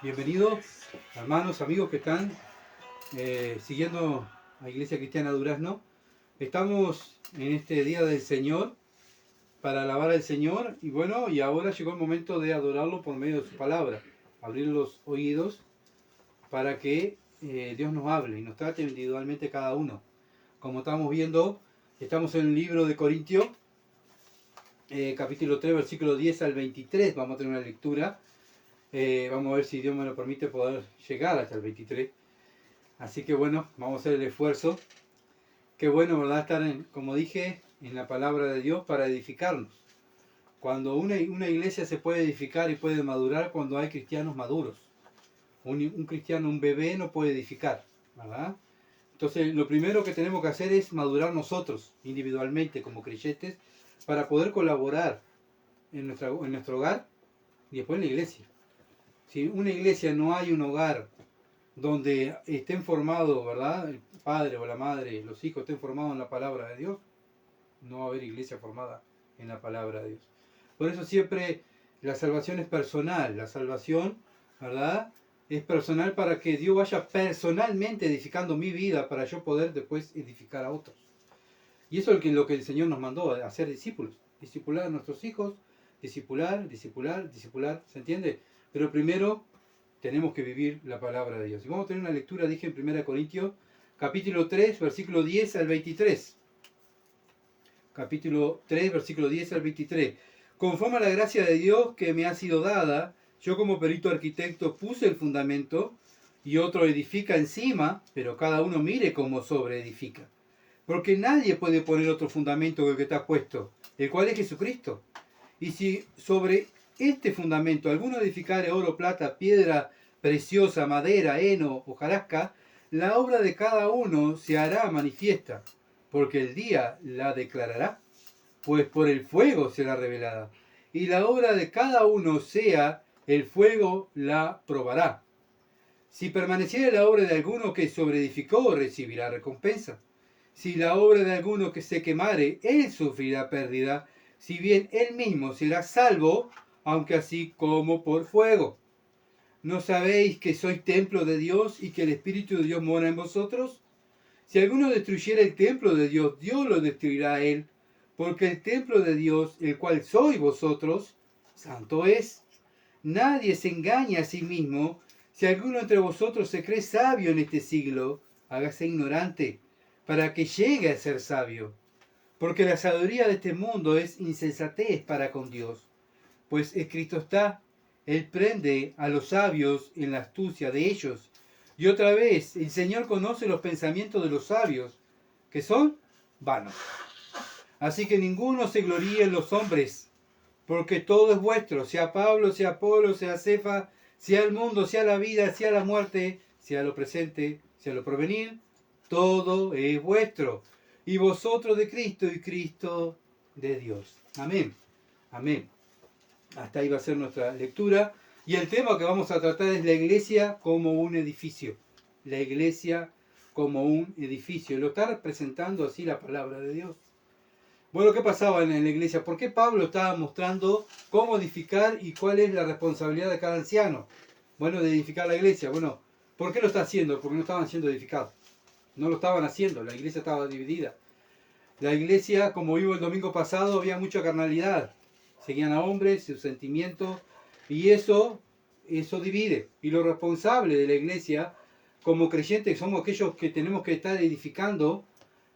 Bienvenidos, hermanos, amigos que están siguiendo a Iglesia Cristiana Durazno. Estamos en este día del Señor para alabar al Señor y bueno, y ahora llegó el momento de adorarlo por medio de su palabra, abrir los oídos para que Dios nos hable y nos trate individualmente cada uno. Como estamos viendo, estamos en el libro de Corintios, capítulo 3, versículo 10 al 23, vamos a tener una lectura. Vamos a ver si Dios me lo permite poder llegar hasta el 23. Así que bueno, vamos a hacer el esfuerzo. Qué bueno, ¿verdad? Estar, como dije, en la palabra de Dios para edificarnos. Cuando una iglesia se puede edificar y puede madurar cuando hay cristianos maduros. Un cristiano, un bebé no puede edificar, ¿verdad? Entonces, lo primero que tenemos que hacer es madurar nosotros, individualmente, como creyentes, para poder colaborar en nuestro hogar y después en la iglesia. Si en una iglesia no hay un hogar donde estén formados, ¿verdad? El padre o la madre, los hijos estén formados en la palabra de Dios, no va a haber iglesia formada en la palabra de Dios. Por eso siempre la salvación es personal, la salvación, ¿verdad? Es personal para que Dios vaya personalmente edificando mi vida para yo poder después edificar a otros. Y eso es lo que el Señor nos mandó, a hacer discípulos, discipular a nuestros hijos, discipular, ¿se entiende? Pero primero tenemos que vivir la palabra de Dios. Y vamos a tener una lectura, dije en 1 Corintios, capítulo 3, versículo 10 al 23. Capítulo 3, versículo 10 al 23. Conforme a la gracia de Dios que me ha sido dada, yo como perito arquitecto puse el fundamento y otro edifica encima, pero cada uno mire cómo sobreedifica. Porque nadie puede poner otro fundamento que el que está puesto, el cual es Jesucristo. Y si sobre este fundamento alguno edificare oro, plata, piedra preciosa, madera, heno, hojarasca, la obra de cada uno se hará manifiesta, porque el día la declarará, pues por el fuego será revelada. Y la obra de cada uno sea, el fuego la probará. Si permaneciere la obra de alguno que sobreedificó, recibirá recompensa. Si la obra de alguno que se quemare, él sufrirá pérdida, si bien él mismo será salvo, aunque así como por fuego. ¿No sabéis que sois templo de Dios y que el Espíritu de Dios mora en vosotros? Si alguno destruyera el templo de Dios, Dios lo destruirá a él, porque el templo de Dios, el cual sois vosotros, santo es. Nadie se engaña a sí mismo. Si alguno entre vosotros se cree sabio en este siglo, hágase ignorante, para que llegue a ser sabio. Porque la sabiduría de este mundo es insensatez para con Dios. Pues escrito está, Él prende a los sabios en la astucia de ellos. Y otra vez, el Señor conoce los pensamientos de los sabios, que son vanos. Así que ninguno se gloríe en los hombres, porque todo es vuestro, sea Pablo, sea Apolo, sea Cefa, sea el mundo, sea la vida, sea la muerte, sea lo presente, sea lo porvenir, todo es vuestro. Y vosotros de Cristo y Cristo de Dios. Amén. Amén. Hasta ahí va a ser nuestra lectura. Y el tema que vamos a tratar es la iglesia como un edificio. La iglesia como un edificio. Lo está representando así la palabra de Dios. Bueno, ¿qué pasaba en la iglesia? ¿Por qué Pablo estaba mostrando cómo edificar y cuál es la responsabilidad de cada anciano? Bueno, de edificar la iglesia. Bueno, ¿por qué lo está haciendo? Porque no estaban siendo edificados. No lo estaban haciendo. La iglesia estaba dividida. La iglesia, como vimos el domingo pasado, había mucha carnalidad. Seguían a hombres, sus sentimientos, y eso divide. Y lo responsable de la iglesia, como creyentes, somos aquellos que tenemos que estar edificando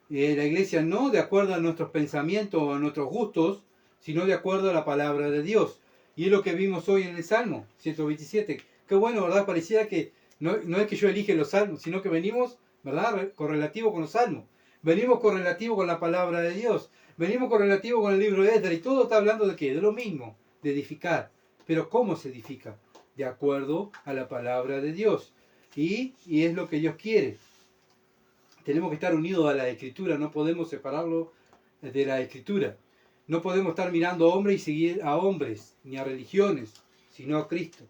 la iglesia no de acuerdo a nuestros pensamientos o a nuestros gustos, sino de acuerdo a la palabra de Dios. Y es lo que vimos hoy en el Salmo 127. Qué bueno, ¿verdad? Pareciera que no es que yo elige los salmos, sino que venimos, ¿verdad? Correlativo con los salmos. Venimos correlativo con la palabra de Dios. Venimos correlativo con el libro de Esdras. Y todo está hablando de qué? De lo mismo, de edificar. Pero ¿cómo se edifica? De acuerdo a la palabra de Dios. Y es lo que Dios quiere. Tenemos que estar unidos a la Escritura, no podemos separarlo de la Escritura. No podemos estar mirando a hombres y seguir a hombres, ni a religiones, sino a Cristo,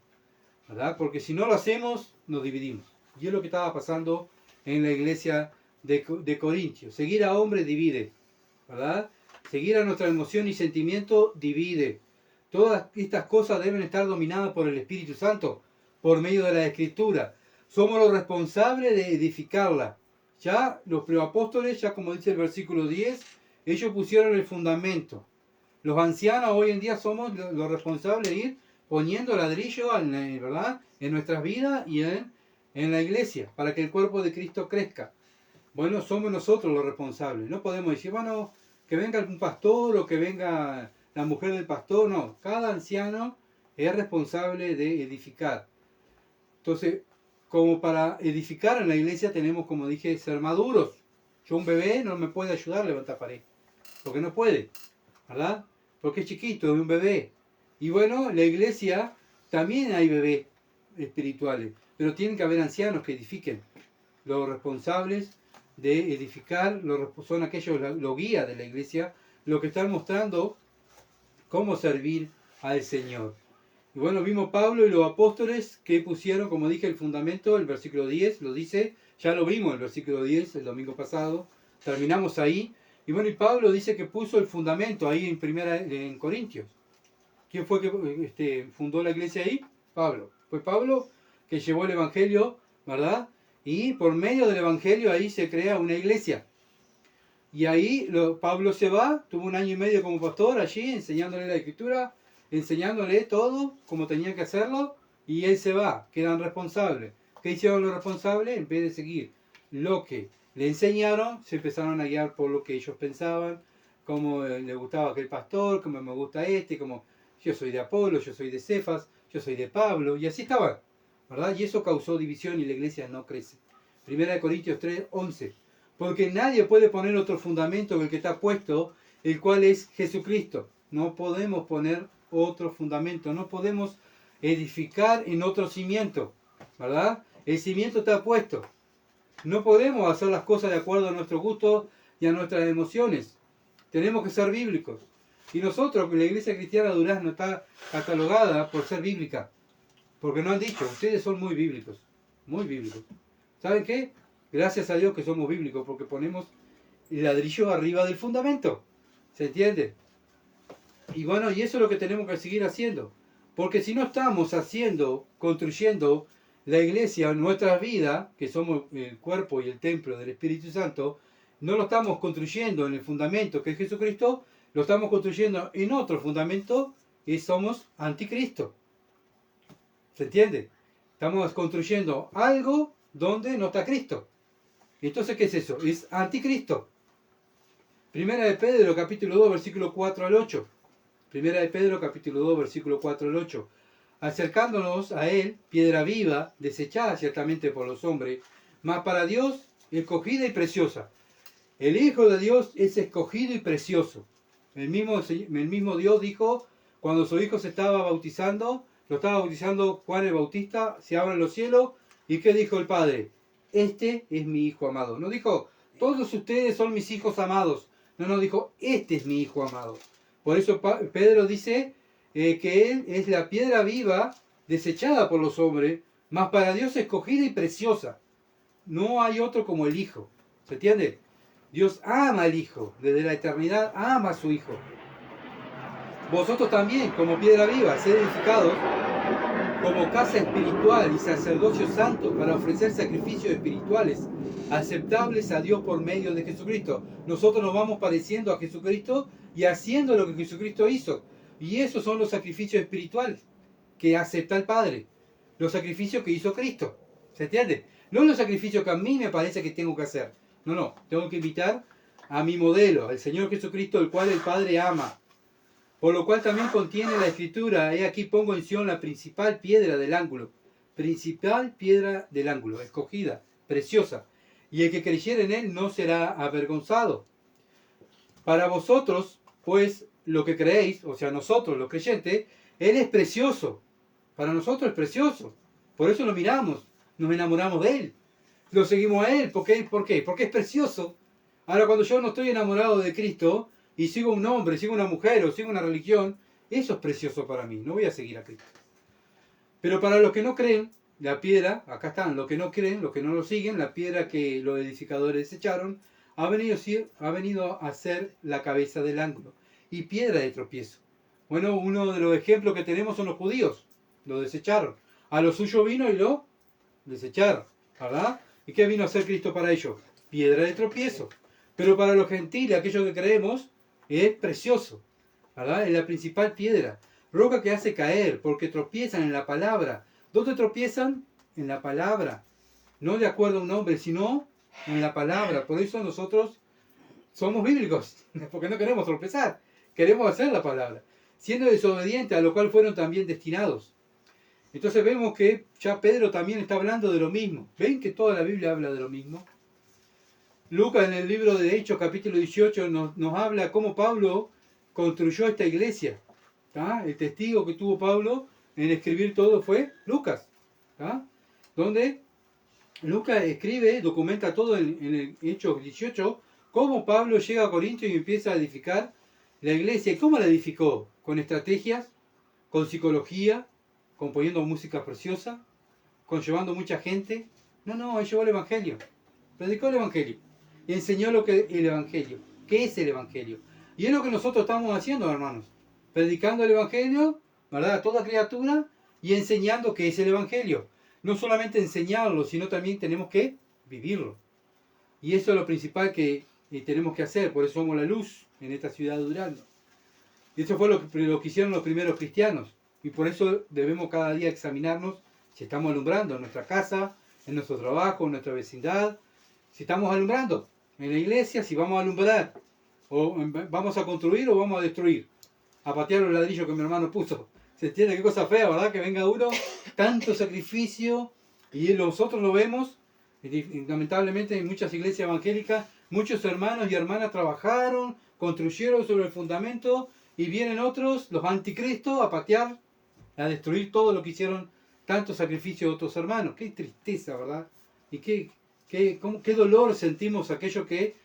¿verdad? Porque si no lo hacemos, nos dividimos. Y es lo que estaba pasando en la iglesia de Corintios. Seguir a hombres divide, ¿verdad? Seguir a nuestra emoción y sentimiento divide. Todas estas cosas deben estar dominadas por el Espíritu Santo, por medio de la Escritura. Somos los responsables de edificarla. Ya los preapóstoles, ya como dice el versículo 10, ellos pusieron el fundamento. Los ancianos hoy en día somos los responsables de ir poniendo ladrillo, ¿verdad?, en nuestras vidas y en la iglesia, para que el cuerpo de Cristo crezca. Bueno, somos nosotros los responsables. No podemos decir, bueno, que venga un pastor o que venga la mujer del pastor. No, cada anciano es responsable de edificar. Entonces, como para edificar en la iglesia tenemos, como dije, ser maduros. Yo, un bebé, no me puede ayudar a levantar pared, porque no puede, ¿verdad? Porque es chiquito, es un bebé. Y bueno, en la iglesia también hay bebés espirituales, pero tienen que haber ancianos que edifiquen. Los responsables de edificar son aquellos, los guías de la iglesia, los que están mostrando cómo servir al Señor. Y bueno, vimos Pablo y los apóstoles que pusieron, como dije, el fundamento. El versículo 10 lo dice, ya lo vimos el versículo 10 el domingo pasado, terminamos ahí. Y bueno, y Pablo dice que puso el fundamento ahí en Corintios. ¿Quién fue que fundó la iglesia ahí? Pablo. Fue Pablo que llevó el evangelio, ¿verdad? Y por medio del evangelio ahí se crea una iglesia. Y ahí Pablo se va, tuvo 1 año y medio como pastor allí, enseñándole la escritura, enseñándole todo, como tenía que hacerlo, y él se va, quedan responsables. ¿Qué hicieron los responsables? En vez de seguir lo que le enseñaron, se empezaron a guiar por lo que ellos pensaban, cómo le gustaba aquel pastor, cómo me gusta como yo soy de Apolo, yo soy de Cefas, yo soy de Pablo, y así estaban, ¿verdad? Y eso causó división y la iglesia no crece. 1 Corintios 3, 11. Porque nadie puede poner otro fundamento que el que está puesto, el cual es Jesucristo. No podemos poner otro fundamento, no podemos edificar en otro cimiento, ¿verdad? El cimiento está puesto. No podemos hacer las cosas de acuerdo a nuestro gusto y a nuestras emociones. Tenemos que ser bíblicos. Y nosotros, la Iglesia Cristiana de Durazno está catalogada por ser bíblica. Porque nos han dicho, ustedes son muy bíblicos. Muy bíblicos. ¿Saben qué? Gracias a Dios que somos bíblicos, porque ponemos el ladrillo arriba del fundamento. ¿Se entiende? Y bueno, y eso es lo que tenemos que seguir haciendo. Porque si no estamos construyendo la iglesia en nuestras vidas, que somos el cuerpo y el templo del Espíritu Santo, no lo estamos construyendo en el fundamento que es Jesucristo, lo estamos construyendo en otro fundamento y somos anticristo. ¿Se entiende? Estamos construyendo algo donde no está Cristo. Entonces, ¿qué es eso? Es anticristo. Primera de Pedro, capítulo 2, versículo 4 al 8. Primera de Pedro, capítulo 2, versículo 4 al 8. Acercándonos a él, piedra viva, desechada ciertamente por los hombres, mas para Dios escogida y preciosa. El Hijo de Dios es escogido y precioso. El mismo Dios dijo, cuando su Hijo se estaba bautizando, lo estaba bautizando Juan el Bautista, se abren los cielos, ¿y qué dijo el Padre? Este es mi Hijo amado. No dijo, todos ustedes son mis hijos amados. No, dijo, este es mi Hijo amado. Por eso Pedro dice que Él es la piedra viva, desechada por los hombres, mas para Dios escogida y preciosa. No hay otro como el Hijo. ¿Se entiende? Dios ama al Hijo. Desde la eternidad ama a su Hijo. Vosotros también, como piedra viva, sed edificados como casa espiritual y sacerdocio santo para ofrecer sacrificios espirituales aceptables a Dios por medio de Jesucristo. Nosotros nos vamos pareciendo a Jesucristo y haciendo lo que Jesucristo hizo. Y esos son los sacrificios espirituales que acepta el Padre. Los sacrificios que hizo Cristo. ¿Se entiende? No los sacrificios que a mí me parece que tengo que hacer. No. Tengo que invitar a mi modelo, al Señor Jesucristo, el cual el Padre ama. Por lo cual también contiene la Escritura, he aquí pongo en Sion la principal piedra del ángulo. Principal piedra del ángulo, escogida, preciosa. Y el que creyere en él no será avergonzado. Para vosotros, pues, lo que creéis, o sea, nosotros los creyentes, él es precioso. Para nosotros es precioso. Por eso lo miramos, nos enamoramos de él. Lo seguimos a él. ¿Por qué? Porque es precioso. Ahora, cuando yo no estoy enamorado de Cristo, y sigo un hombre, sigo una mujer o sigo una religión, eso es precioso para mí, no voy a seguir a Cristo. Pero para los que no creen, la piedra, acá están, los que no creen, los que no lo siguen, la piedra que los edificadores desecharon, ha venido a ser la cabeza del ángulo y piedra de tropiezo. Bueno, uno de los ejemplos que tenemos son los judíos, lo desecharon. A lo suyo vino y lo desecharon, ¿verdad? ¿Y qué vino a hacer Cristo para ellos? Piedra de tropiezo. Pero para los gentiles, aquellos que creemos, es precioso, ¿verdad? Es la principal piedra. Roca que hace caer, porque tropiezan en la palabra. ¿Dónde tropiezan? En la palabra. No de acuerdo a un hombre, sino en la palabra. Por eso nosotros somos bíblicos, porque no queremos tropezar. Queremos hacer la palabra. Siendo desobedientes, a lo cual fueron también destinados. Entonces vemos que ya Pedro también está hablando de lo mismo. ¿Ven que toda la Biblia habla de lo mismo? Lucas en el libro de Hechos capítulo 18 nos habla cómo Pablo construyó esta iglesia. ¿Tá? El testigo que tuvo Pablo en escribir todo fue Lucas. ¿Tá? Donde Lucas escribe, documenta todo en el Hechos 18, cómo Pablo llega a Corinto y empieza a edificar la iglesia. ¿Y cómo la edificó? Con estrategias, con psicología, componiendo música preciosa, conllevando mucha gente. No, él llevó el Evangelio. Predicó el Evangelio. Y enseñó lo que el Evangelio. ¿Qué es el Evangelio? Y es lo que nosotros estamos haciendo, hermanos. Predicando el Evangelio, ¿verdad? A toda criatura y enseñando qué es el Evangelio. No solamente enseñarlo, sino también tenemos que vivirlo. Y eso es lo principal que tenemos que hacer. Por eso somos la luz en esta ciudad de Durango. Y eso fue lo que hicieron los primeros cristianos. Y por eso debemos cada día examinarnos si estamos alumbrando en nuestra casa, en nuestro trabajo, en nuestra vecindad. Si estamos alumbrando en la iglesia, si vamos a alumbrar, o vamos a construir o vamos a destruir, a patear los ladrillos que mi hermano puso. Se entiende qué cosa fea, ¿verdad? Que venga uno, tanto sacrificio, y nosotros lo vemos, y lamentablemente en muchas iglesias evangélicas, muchos hermanos y hermanas trabajaron, construyeron sobre el fundamento, y vienen otros, los anticristos, a patear, a destruir todo lo que hicieron tanto sacrificio de otros hermanos. Qué tristeza, ¿verdad? Y qué dolor sentimos aquellos que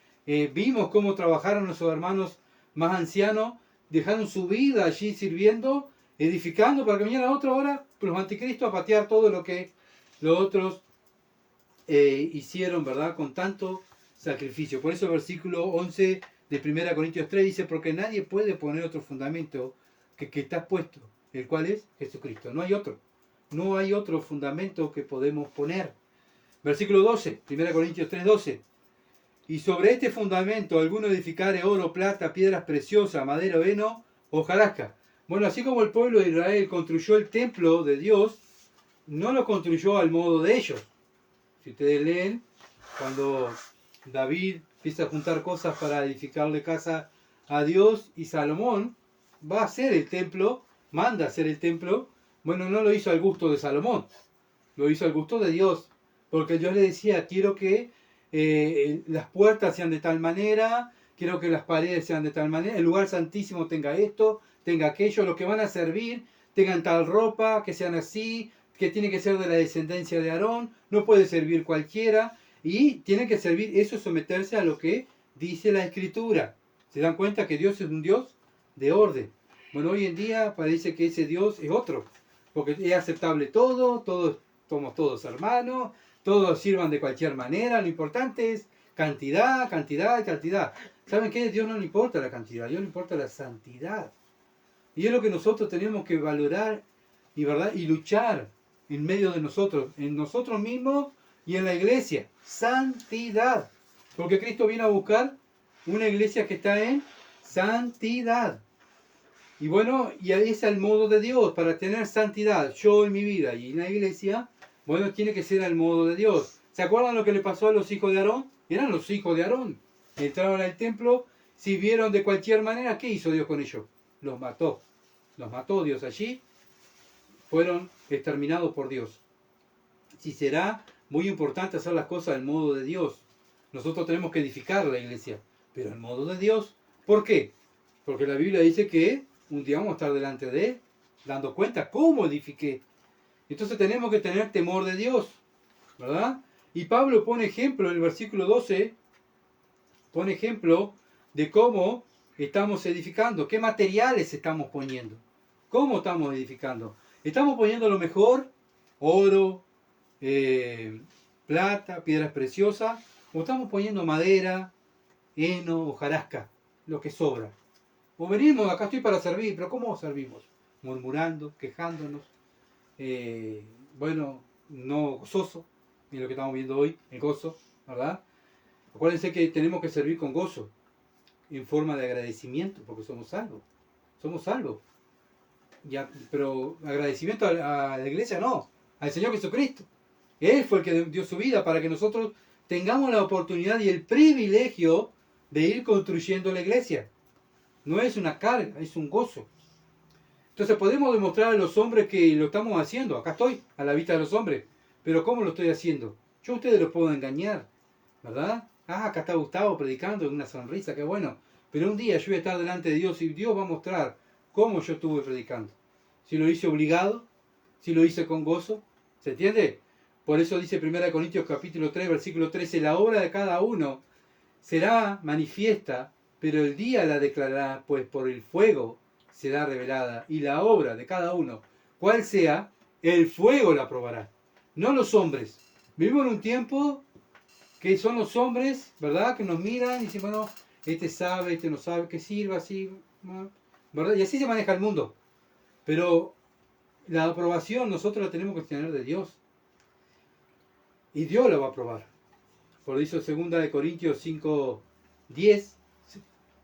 vimos cómo trabajaron nuestros hermanos más ancianos, dejaron su vida allí sirviendo, edificando, para que viniera otro ahora, los anticristos, a patear todo lo que los otros hicieron, ¿verdad? Con tanto sacrificio. Por eso el versículo 11 de 1 Corintios 3 dice, porque nadie puede poner otro fundamento que está puesto, el cual es Jesucristo. No hay otro. No hay otro fundamento que podemos poner. Versículo 12, 1 Corintios 3, 12. Y sobre este fundamento alguno edificare oro, plata, piedras preciosas, madera, heno, hojarasca. Bueno, así como el pueblo de Israel construyó el templo de Dios, no lo construyó al modo de ellos. Si ustedes leen, cuando David empieza a juntar cosas para edificarle casa a Dios, y Salomón va a hacer el templo, manda a hacer el templo, bueno, no lo hizo al gusto de Salomón, lo hizo al gusto de Dios, porque Dios le decía, quiero que las puertas sean de tal manera, quiero que las paredes sean de tal manera, el lugar santísimo tenga esto, tenga aquello, los que van a servir tengan tal ropa, que sean así, que tiene que ser de la descendencia de Aarón, no puede servir cualquiera, y tiene que servir eso, someterse a lo que dice la Escritura. ¿Se dan cuenta que Dios es un Dios de orden? Bueno, hoy en día parece que ese Dios es otro, porque es aceptable todo, somos todos hermanos, todos sirvan de cualquier manera, lo importante es cantidad, cantidad, cantidad. ¿Saben qué? A Dios no le importa la cantidad, a Dios le importa la santidad. Y es lo que nosotros tenemos que valorar y, ¿verdad? Y luchar en medio de nosotros, en nosotros mismos y en la iglesia. Santidad. Porque Cristo viene a buscar una iglesia que está en santidad. Y bueno, y ahí es el modo de Dios, para tener santidad, yo en mi vida y en la iglesia, bueno, tiene que ser al modo de Dios. ¿Se acuerdan lo que le pasó a los hijos de Aarón? Eran los hijos de Aarón. Entraron al templo, sirvieron de cualquier manera. ¿Qué hizo Dios con ellos? Los mató. Los mató Dios allí. Fueron exterminados por Dios. Si será muy importante hacer las cosas al modo de Dios. Nosotros tenemos que edificar la iglesia, pero al modo de Dios. ¿Por qué? Porque la Biblia dice que un día vamos a estar delante de Él, dando cuenta cómo edifiqué. Entonces tenemos que tener temor de Dios, ¿verdad? Y Pablo pone ejemplo en el versículo 12, pone ejemplo de cómo estamos edificando, qué materiales estamos poniendo, cómo estamos edificando. ¿Estamos poniendo lo mejor? Oro, plata, piedras preciosas, o estamos poniendo madera, heno, hojarasca, lo que sobra. O venimos, acá estoy para servir, pero ¿cómo servimos? Murmurando, quejándonos, bueno, no gozoso, en lo que estamos viendo hoy, el gozo, ¿verdad? Acuérdense que tenemos que servir con gozo, en forma de agradecimiento, porque somos salvos. Ya, pero agradecimiento a la iglesia no, al Señor Jesucristo. Él fue el que dio su vida para que nosotros tengamos la oportunidad y el privilegio de ir construyendo la iglesia. No es una carga, es un gozo. Entonces podemos demostrar a los hombres que lo estamos haciendo. Acá estoy, a la vista de los hombres. Pero ¿cómo lo estoy haciendo? Yo a ustedes los puedo engañar, ¿verdad? Ah, acá está Gustavo predicando con una sonrisa, qué bueno. Pero un día yo voy a estar delante de Dios y Dios va a mostrar cómo yo estuve predicando. Si lo hice obligado, si lo hice con gozo. ¿Se entiende? Por eso dice 1 Corintios capítulo 3, versículo 13, la obra de cada uno será manifiesta, pero el día la declarará, pues por el fuego será revelada, y la obra de cada uno, cual sea, el fuego la probará. No los hombres. Vivimos en un tiempo que son los hombres, ¿verdad? Que nos miran y dicen, bueno, este sabe, este no sabe, que sirva así, ¿verdad? Y así se maneja el mundo. Pero la aprobación nosotros la tenemos que tener de Dios. Y Dios la va a aprobar. Por eso 2 Corintios 5:10,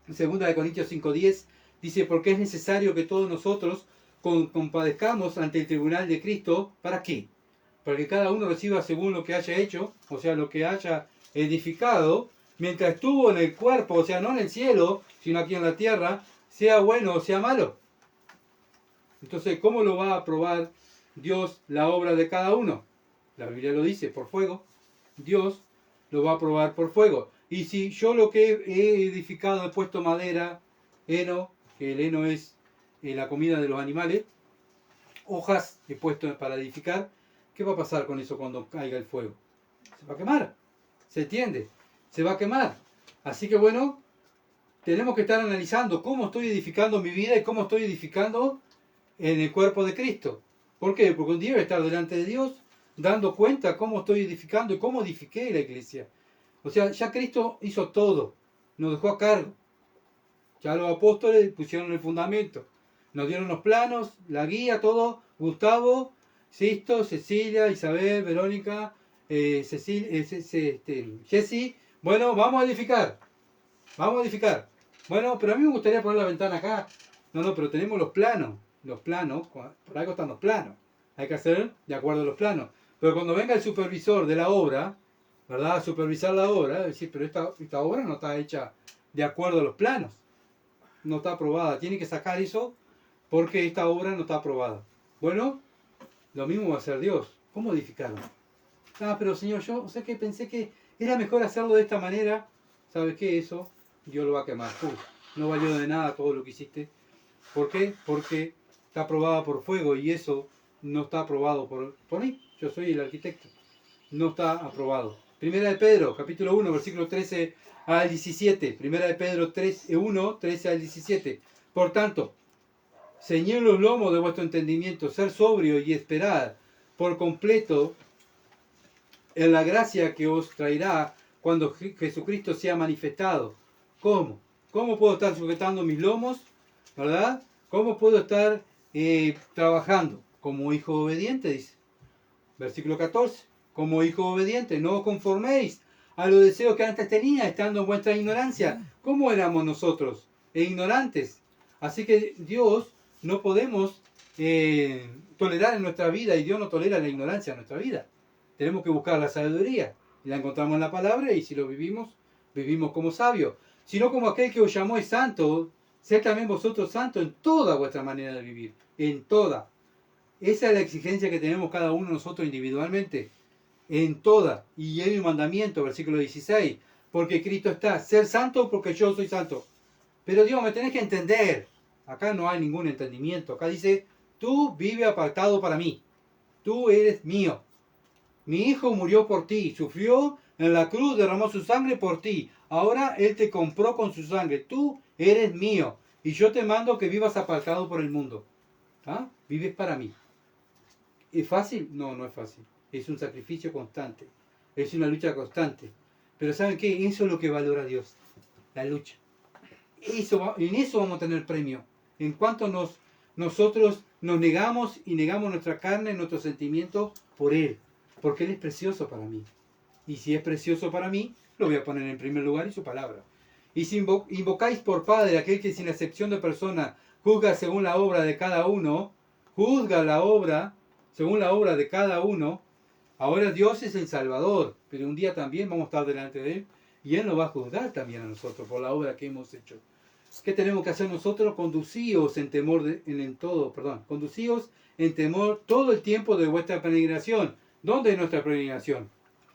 2 Corintios 5:10 dice, porque es necesario que todos nosotros compadezcamos ante el tribunal de Cristo. ¿Para qué? Para que cada uno reciba según lo que haya hecho, o sea, lo que haya edificado, mientras estuvo en el cuerpo, o sea, no en el cielo, sino aquí en la tierra, sea bueno o sea malo. Entonces, ¿cómo lo va a aprobar Dios la obra de cada uno? La Biblia lo dice, por fuego. Dios lo va a aprobar por fuego. Y si yo lo que he edificado, he puesto madera, heno, que el heno es la comida de los animales, hojas he puesto para edificar, ¿qué va a pasar con eso cuando caiga el fuego? Se va a quemar. ¿Se entiende? Se va a quemar. Así que bueno, tenemos que estar analizando cómo estoy edificando mi vida y cómo estoy edificando en el cuerpo de Cristo. ¿Por qué? Porque un día voy a estar delante de Dios dando cuenta cómo estoy edificando y cómo edifiqué la iglesia. O sea, ya Cristo hizo todo, nos dejó a cargo. Ya los apóstoles pusieron el fundamento, nos dieron los planos, la guía, todo. Gustavo, Sisto, Cecilia, Isabel, Verónica, Jessy. Bueno, vamos a edificar. Vamos a edificar. Bueno, pero a mí me gustaría poner la ventana acá. No, pero tenemos los planos. Los planos, por algo están los planos. Hay que hacer de acuerdo a los planos. Pero cuando venga el supervisor de la obra, ¿verdad? A supervisar la obra, decir, pero esta obra no está hecha de acuerdo a los planos. No está aprobada. Tiene que sacar eso porque esta obra no está aprobada. Bueno, lo mismo va a hacer Dios. ¿Cómo edificarlo? Ah, pero Señor, yo sé que pensé que era mejor hacerlo de esta manera. ¿Sabes qué? Eso Dios lo va a quemar. No valió de nada todo lo que hiciste. ¿Por qué? Porque está aprobada por fuego y eso no está aprobado por mí. Yo soy el arquitecto. No está aprobado. Primera de Pedro, capítulo 1, versículo 13 al 17. Primera de Pedro 1, 13 al 17. Por tanto, ceñid los lomos de vuestro entendimiento, ser sobrio y esperar por completo en la gracia que os traerá cuando Jesucristo sea manifestado. ¿Cómo? ¿Cómo puedo estar sujetando mis lomos? ¿Verdad? ¿Cómo puedo estar trabajando? Como hijo obediente, dice. Versículo 14. Como hijo obediente, no os conforméis a los deseos que antes tenía, estando en vuestra ignorancia. ¿Cómo éramos nosotros? Ignorantes. Así que Dios no podemos tolerar en nuestra vida, y Dios no tolera la ignorancia en nuestra vida. Tenemos que buscar la sabiduría. Y la encontramos en la palabra, y si lo vivimos, vivimos como sabios. Sino como aquel que os llamó es santo, sed también vosotros santos en toda vuestra manera de vivir. En toda. Esa es la exigencia que tenemos cada uno de nosotros individualmente. En toda. Y hay un mandamiento, versículo 16. Porque Cristo está, ser santo porque yo soy santo. Pero Dios, me tenés que entender. Acá no hay ningún entendimiento. Acá dice, tú vive apartado para mí. Tú eres mío. Mi hijo murió por ti, sufrió en la cruz, derramó su sangre por ti. Ahora Él te compró con su sangre. Tú eres mío. Y yo te mando que vivas apartado por el mundo. ¿Ah? Vives para mí. ¿Es fácil? No, no es fácil. Es un sacrificio constante. Es una lucha constante. Pero ¿saben qué? Eso es lo que valora Dios. La lucha. En eso vamos a tener premio. En cuanto nos nosotros nos negamos y negamos nuestra carne, nuestros sentimientos por Él, porque Él es precioso para mí. Y si es precioso para mí, lo voy a poner en primer lugar y su palabra. Y si invocáis por Padre aquel que sin excepción de persona juzga según la obra de cada uno, juzga la obra según la obra de cada uno. Ahora Dios es el Salvador, pero un día también vamos a estar delante de Él y Él nos va a juzgar también a nosotros por la obra que hemos hecho. ¿Qué tenemos que hacer nosotros? Conducíos en temor conducíos en temor todo el tiempo de vuestra peregrinación. ¿Dónde es nuestra peregrinación?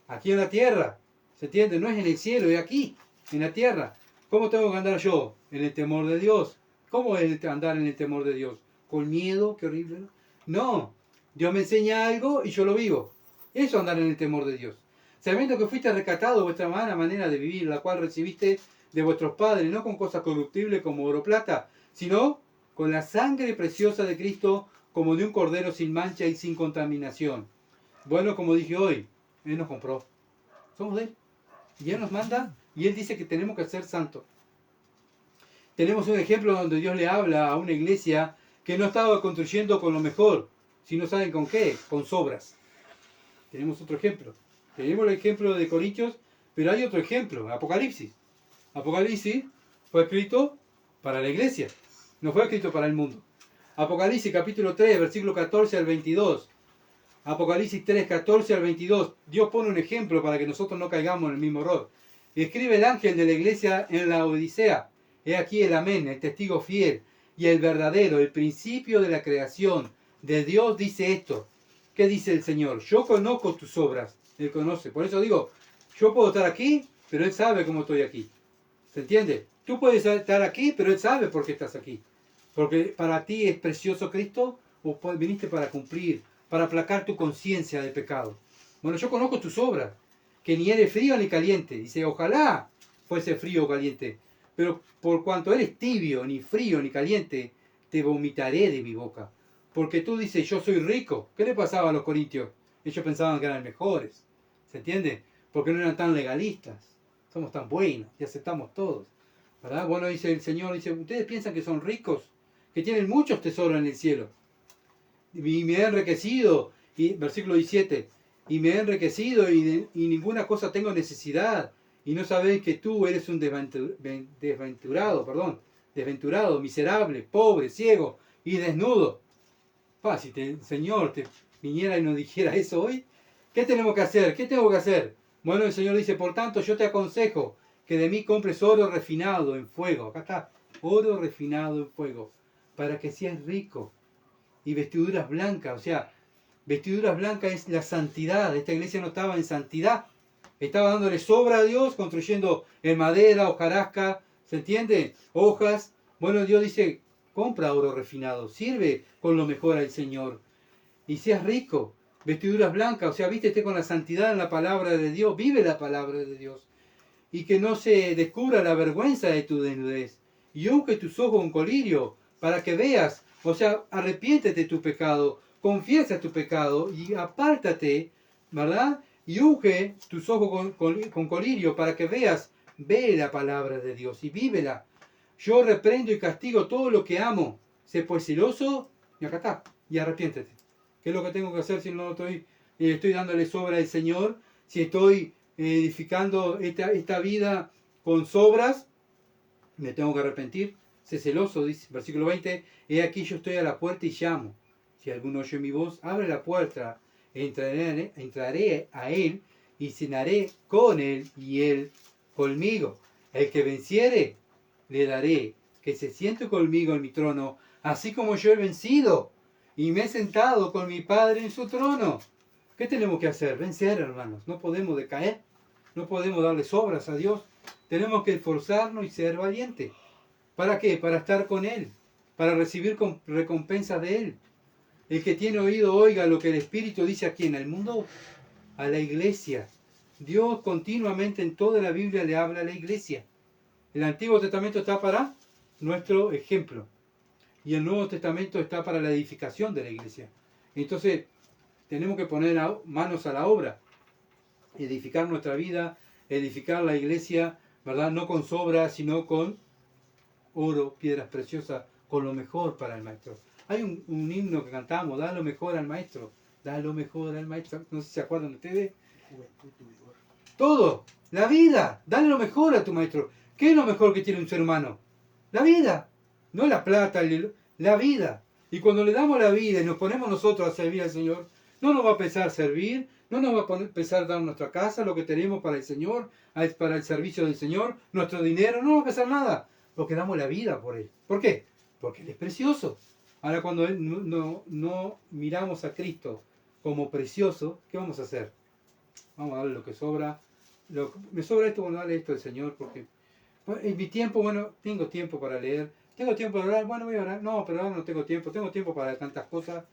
Aquí en la tierra. ¿Se entiende? No es en el cielo, es aquí, en la tierra. ¿Cómo tengo que andar yo? En el temor de Dios. ¿Cómo es andar en el temor de Dios? ¿Con miedo? Qué horrible, ¿no? No. Dios me enseña algo y yo lo vivo. Eso es andar en el temor de Dios. Sabiendo que fuiste rescatado de vuestra mala manera de vivir, la cual recibiste de vuestros padres, no con cosas corruptibles como oro o plata, sino con la sangre preciosa de Cristo, como de un cordero sin mancha y sin contaminación. Bueno, como dije hoy, Él nos compró. Somos de Él. Y Él nos manda y Él dice que tenemos que ser santos. Tenemos un ejemplo donde Dios le habla a una iglesia que no estaba construyendo con lo mejor, sino ¿saben con qué? Con sobras. Tenemos otro ejemplo. Tenemos el ejemplo de Corintios, pero hay otro ejemplo, Apocalipsis. Apocalipsis fue escrito para la iglesia, no fue escrito para el mundo. Apocalipsis capítulo 3, versículo 14 al 22. Apocalipsis 3, 14 al 22. Dios pone un ejemplo para que nosotros no caigamos en el mismo error. Escribe el ángel de la iglesia en la Odisea. He aquí el amén, el testigo fiel y el verdadero, el principio de la creación. De Dios dice esto. ¿Qué dice el Señor? Yo conozco tus obras. Él conoce. Por eso digo, yo puedo estar aquí, pero Él sabe cómo estoy aquí. ¿Se entiende? Tú puedes estar aquí, pero Él sabe por qué estás aquí. Porque para ti es precioso Cristo o viniste para cumplir, para aplacar tu conciencia de pecado. Bueno, yo conozco tus obras, que ni eres frío ni caliente. Dice, ojalá fuese frío o caliente. Pero por cuanto eres tibio, ni frío ni caliente, te vomitaré de mi boca. Porque tú dices, yo soy rico. ¿Qué le pasaba a los corintios? Ellos pensaban que eran mejores. ¿Se entiende? Porque no eran tan legalistas. Somos tan buenos y aceptamos todos. ¿Verdad? Bueno, dice el Señor, dice, ustedes piensan que son ricos, que tienen muchos tesoros en el cielo. Y me he enriquecido, y versículo 17, y me he enriquecido y ninguna cosa tengo necesidad. Y no sabéis que tú eres un desventurado, miserable, pobre, ciego y desnudo. Si el Señor te viniera y nos dijera eso hoy, ¿qué tenemos que hacer? ¿Qué tengo que hacer? Bueno, el Señor dice, por tanto, yo te aconsejo que de mí compres oro refinado en fuego. Acá está, oro refinado en fuego, para que seas rico. Y vestiduras blancas, o sea, vestiduras blancas es la santidad. Esta iglesia no estaba en santidad. Estaba dándole sobra a Dios, construyendo en madera, hojarasca, ¿se entiende? Hojas. Bueno, Dios dice, compra oro refinado, sirve con lo mejor al Señor. Y seas rico. Vestiduras blancas, o sea, vístete con la santidad en la palabra de Dios, vive la palabra de Dios. Y que no se descubra la vergüenza de tu desnudez. Y unge tus ojos con colirio, para que veas, o sea, arrepiéntete de tu pecado, confiesa tu pecado y apártate, ¿verdad? Y unge tus ojos con colirio para que veas, ve la palabra de Dios y vívela. Yo reprendo y castigo todo lo que amo. Sé pues celoso, y acá está, y arrepiéntete. ¿Qué es lo que tengo que hacer si no estoy dándole sobra al Señor? Si estoy edificando esta vida con sobras, me tengo que arrepentir. Sé celoso, dice, versículo 20, he aquí yo estoy a la puerta y llamo. Si alguno oye mi voz, abre la puerta, entraré a él y cenaré con él y él conmigo. El que venciere, le daré que se siente conmigo en mi trono, así como yo he vencido y me he sentado con mi Padre en su trono. ¿Qué tenemos que hacer? Vencer, hermanos. No podemos decaer, no podemos darle sobras a Dios. Tenemos que esforzarnos y ser valientes. ¿Para qué? Para estar con Él, para recibir recompensas de Él. El que tiene oído oiga lo que el Espíritu dice aquí en el mundo, a la iglesia. Dios continuamente en toda la Biblia le habla a la iglesia. El Antiguo Testamento está para nuestro ejemplo y el Nuevo Testamento está para la edificación de la iglesia. Entonces tenemos que poner manos a la obra, edificar nuestra vida, edificar la iglesia, ¿verdad? No con sobras, sino con oro, piedras preciosas, con lo mejor para el Maestro. Hay un himno que cantamos, da lo mejor al maestro, da lo mejor al maestro. No sé si se acuerdan ustedes. Todo, la vida, dale lo mejor a tu maestro. ¿Qué es lo mejor que tiene un ser humano? La vida, no la plata, la vida. Y cuando le damos la vida y nos ponemos nosotros a servir al Señor, no nos va a pesar servir, no nos va a pesar dar nuestra casa, lo que tenemos para el Señor, para el servicio del Señor, nuestro dinero, no nos va a pesar nada, porque damos la vida por Él. ¿Por qué? Porque Él es precioso. Ahora cuando no miramos a Cristo como precioso, ¿qué vamos a hacer? Vamos a darle lo que sobra. Me sobra esto, bueno, darle esto al Señor, porque en mi tiempo, bueno, tengo tiempo para leer, tengo tiempo para orar, bueno, voy a orar, no, pero ahora no tengo tiempo para tantas cosas.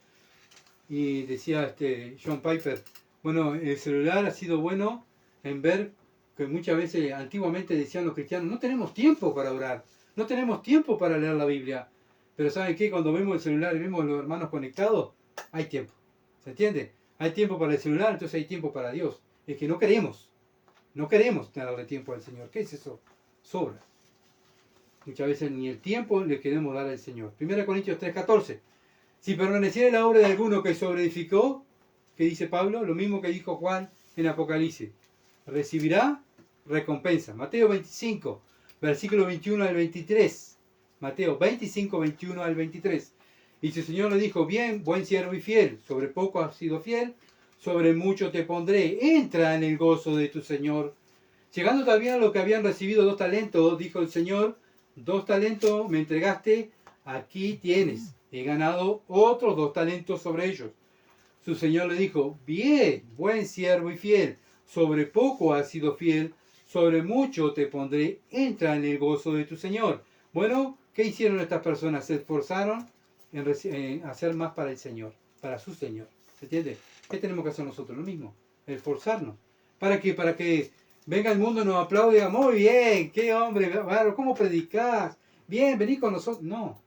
Y decía John Piper, bueno, el celular ha sido bueno en ver que muchas veces, antiguamente decían los cristianos, no tenemos tiempo para orar, no tenemos tiempo para leer la Biblia. Pero ¿saben qué? Cuando vemos el celular y vemos a los hermanos conectados, hay tiempo. ¿Se entiende? Hay tiempo para el celular, entonces hay tiempo para Dios. Es que no queremos darle tiempo al Señor. ¿Qué es eso? Sobra. Muchas veces ni el tiempo le queremos dar al Señor. 1 Corintios 3:14. Si permaneciera la obra de alguno que sobreedificó, que dice Pablo, lo mismo que dijo Juan en Apocalipsis, recibirá recompensa. Mateo 25, versículo 21 al 23. Mateo 25, 21 al 23. Y su Señor le dijo, bien, buen siervo y fiel, sobre poco has sido fiel, sobre mucho te pondré, entra en el gozo de tu Señor. Llegando también a lo que habían recibido 2 talentos, dijo el Señor, 2 talentos me entregaste, aquí tienes, he ganado otros 2 talentos sobre ellos. Su Señor le dijo, bien, buen siervo y fiel, sobre poco has sido fiel, sobre mucho te pondré, entra en el gozo de tu Señor. Bueno, ¿qué hicieron estas personas? Se esforzaron en hacer más para el Señor, para su Señor. ¿Se entiende? ¿Qué tenemos que hacer nosotros? Lo mismo, esforzarnos. ¿Para qué? Para que venga el mundo y nos aplaude y diga, muy bien, qué hombre, ¿cómo predicás? Bien, vení con nosotros. No,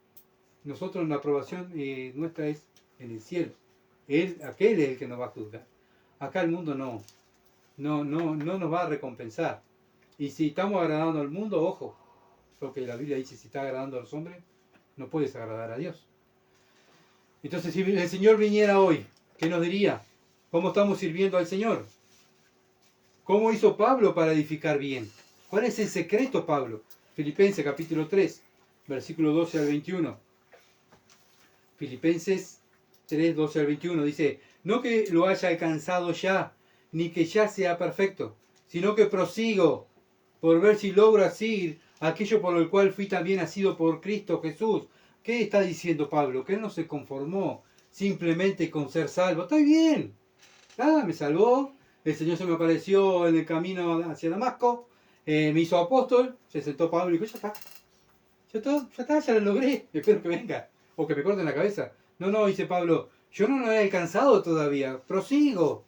nosotros la aprobación nuestra es en el cielo. Aquel es el que nos va a juzgar. Acá el mundo no nos va a recompensar. Y si estamos agradando al mundo, ojo, porque la Biblia dice, si está agradando a los hombres, no puedes agradar a Dios. Entonces, si el Señor viniera hoy, ¿qué nos diría? ¿Cómo estamos sirviendo al Señor? ¿Cómo hizo Pablo para edificar bien? ¿Cuál es el secreto, Pablo? Filipenses capítulo 3, versículo 12 al 21. Filipenses 3, 12 al 21 dice, no que lo haya alcanzado ya, ni que ya sea perfecto, sino que prosigo por ver si logro asir aquello por lo cual fui también nacido por Cristo Jesús. ¿Qué está diciendo Pablo? Que él no se conformó simplemente con ser salvo. Está bien, me salvó, el Señor se me apareció en el camino hacia Damasco, me hizo apóstol, se sentó Pablo y dijo, ya lo logré, espero que venga, o que me corten la cabeza. No, dice Pablo, yo no lo he alcanzado todavía, prosigo,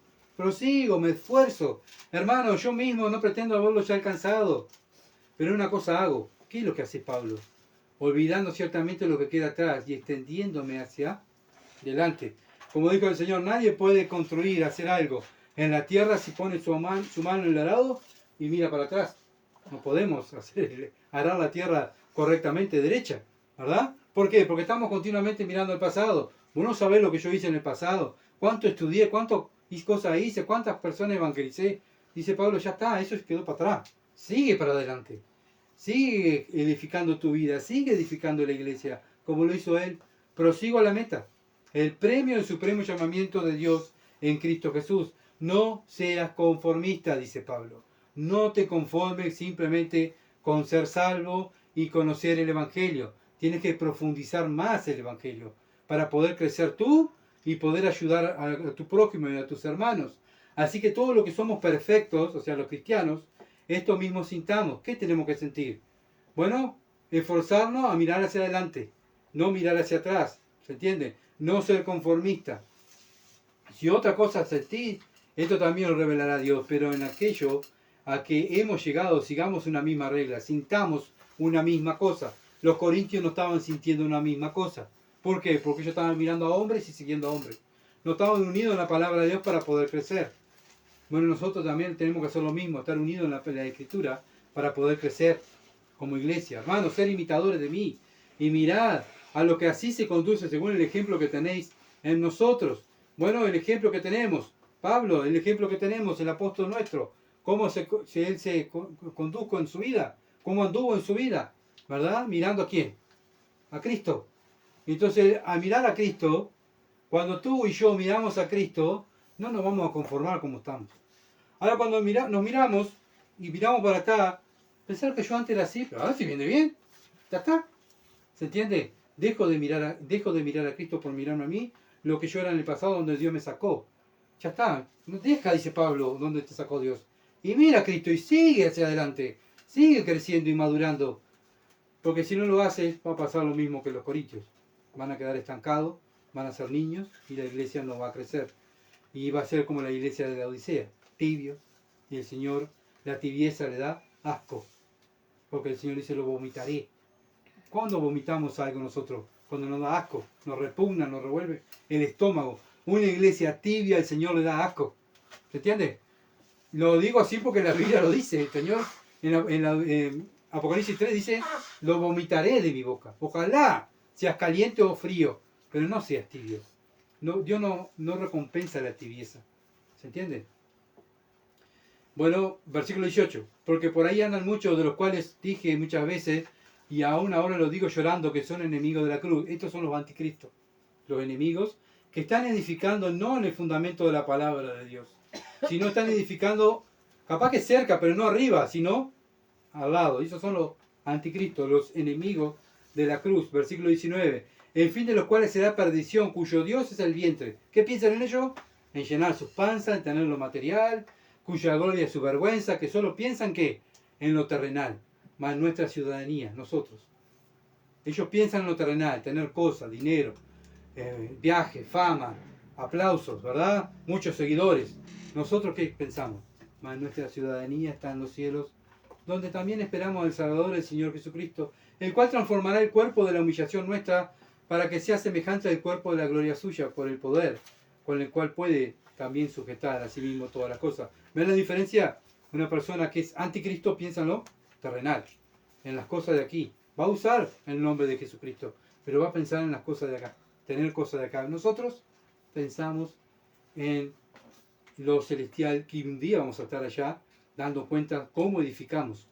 me esfuerzo. Hermano, yo mismo no pretendo haberlo ya alcanzado, pero una cosa hago. ¿Qué es lo que hace Pablo? Olvidando ciertamente lo que queda atrás y extendiéndome hacia delante. Como dijo el Señor, nadie puede construir, hacer algo en la tierra si pone su mano en el arado y mira para atrás. No podemos arar la tierra correctamente derecha, ¿verdad? ¿Por qué? Porque estamos continuamente mirando el pasado. Vos no sabés lo que yo hice en el pasado, cuánto estudié, cuántas cosas hice, cuántas personas evangelicé. Dice Pablo, ya está, eso quedó para atrás. Sigue para adelante. Sigue edificando tu vida, sigue edificando la iglesia, como lo hizo él. Prosigo a la meta. El premio del supremo llamamiento de Dios en Cristo Jesús. No seas conformista, dice Pablo. No te conformes simplemente con ser salvo y conocer el Evangelio. Tienes que profundizar más el Evangelio para poder crecer tú y poder ayudar a tu prójimo y a tus hermanos. Así que todos los que somos perfectos, o sea, los cristianos, esto mismo sintamos. ¿Qué tenemos que sentir? Bueno, esforzarnos a mirar hacia adelante, no mirar hacia atrás. ¿Se entiende? No ser conformista. Si otra cosa sentís, esto también lo revelará Dios, pero en aquello a que hemos llegado, sigamos una misma regla, sintamos una misma cosa. Los corintios no estaban sintiendo una misma cosa. ¿Por qué? Porque ellos estaban mirando a hombres y siguiendo a hombres. No estaban unidos en la palabra de Dios para poder crecer. Bueno, nosotros también tenemos que hacer lo mismo, estar unidos en la Escritura para poder crecer como iglesia. Hermanos, ser imitadores de mí. Y mirad a lo que así se conduce según el ejemplo que tenéis en nosotros. Bueno, el ejemplo que tenemos, Pablo, el ejemplo que tenemos, el apóstol nuestro, cómo él se condujo en su vida, cómo anduvo en su vida, ¿verdad? Mirando a quién, a Cristo. Entonces, al mirar a Cristo, cuando tú y yo miramos a Cristo, no nos vamos a conformar como estamos. Ahora cuando nos miramos y miramos para acá, pensar que yo antes era así, pero ahora sí viene bien, ya está. ¿Se entiende? Dejo de mirar a Cristo por mirarme a mí, lo que yo era en el pasado donde Dios me sacó. Ya está. No deja, dice Pablo, donde te sacó Dios. Y mira a Cristo y sigue hacia adelante. Sigue creciendo y madurando. Porque si no lo haces, va a pasar lo mismo que los corintios. Van a quedar estancados, van a ser niños y la iglesia no va a crecer. Y va a ser como la iglesia de la Odisea, tibio. Y el Señor, la tibieza le da asco. Porque el Señor dice, lo vomitaré. ¿Cuándo vomitamos algo nosotros? Cuando nos da asco, nos repugna, nos revuelve el estómago. Una iglesia tibia al Señor le da asco. ¿Se entiende? Lo digo así porque la Biblia lo dice. El Señor en Apocalipsis 3 dice, lo vomitaré de mi boca. Ojalá seas caliente o frío, pero no seas tibio. No, Dios no recompensa la tibieza. ¿Se entiende? Bueno, versículo 18. Porque por ahí andan muchos, de los cuales dije muchas veces, y aún ahora lo digo llorando, que son enemigos de la cruz. Estos son los anticristos. Los enemigos que están edificando no en el fundamento de la palabra de Dios, sino están edificando, capaz que cerca, pero no arriba, sino al lado. Esos son los anticristos, los enemigos de la cruz. Versículo 19. El fin de los cuales será perdición, cuyo Dios es el vientre. ¿Qué piensan en ello? En llenar sus panzas, en tener lo material, cuya gloria es su vergüenza, que solo piensan que en lo terrenal, más nuestra ciudadanía, nosotros. Ellos piensan en lo terrenal, tener cosas, dinero, viajes, fama, aplausos, ¿verdad? Muchos seguidores. ¿Nosotros qué pensamos? Más nuestra ciudadanía está en los cielos, donde también esperamos al Salvador, el Señor Jesucristo, el cual transformará el cuerpo de la humillación nuestra para que sea semejante al cuerpo de la gloria suya por el poder, con el cual puede también sujetar a sí mismo todas las cosas. ¿Ven la diferencia? Una persona que es anticristo piensa en lo terrenal, en las cosas de aquí. Va a usar el nombre de Jesucristo, pero va a pensar en las cosas de acá, tener cosas de acá. Nosotros pensamos en lo celestial, que un día vamos a estar allá dando cuenta cómo edificamos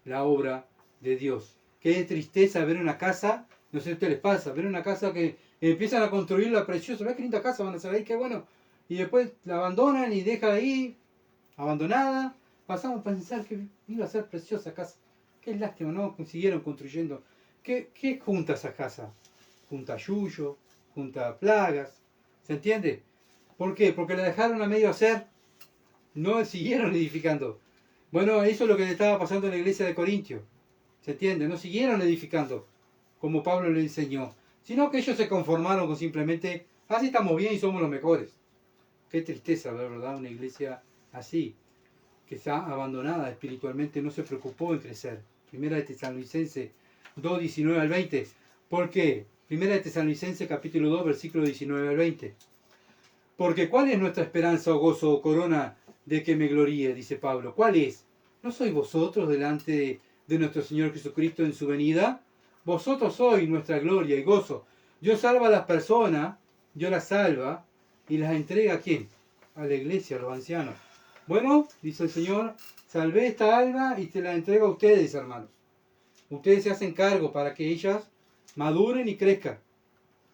la obra de Dios. Qué tristeza ver una casa, no sé si a ustedes les pasa, ver una casa que empiezan a construirla preciosa, ¿ves qué linda casa van a hacer ahí? Qué bueno. Y después la abandonan y deja ahí, abandonada. Pasamos a pensar que iba a ser preciosa casa. Qué lástima, no consiguieron construyendo. ¿Qué junta esa casa? Junta yuyo, junta plagas. ¿Se entiende? ¿Por qué? Porque la dejaron a medio hacer. No siguieron edificando. Bueno, eso es lo que le estaba pasando en la iglesia de Corintio. ¿Se entiende? No siguieron edificando como Pablo le enseñó. Sino que ellos se conformaron con simplemente, así estamos bien y somos los mejores. Qué tristeza, ¿verdad? Una iglesia así, que está abandonada espiritualmente, no se preocupó en crecer. Primera de Tesalonicenses 2, 19 al 20. ¿Por qué? Primera de Tesalonicenses capítulo 2, versículo 19 al 20. Porque ¿cuál es nuestra esperanza o gozo o corona de que me gloríe? Dice Pablo. ¿Cuál es? ¿No sois vosotros delante de nuestro Señor Jesucristo en su venida? Vosotros sois nuestra gloria y gozo. Dios salva a las personas, Dios las salva y las entrega ¿a quién? A la iglesia, a los ancianos. Bueno, dice el Señor, salvé esta alma y te la entrego a ustedes, hermanos. Ustedes se hacen cargo para que ellas maduren y crezcan.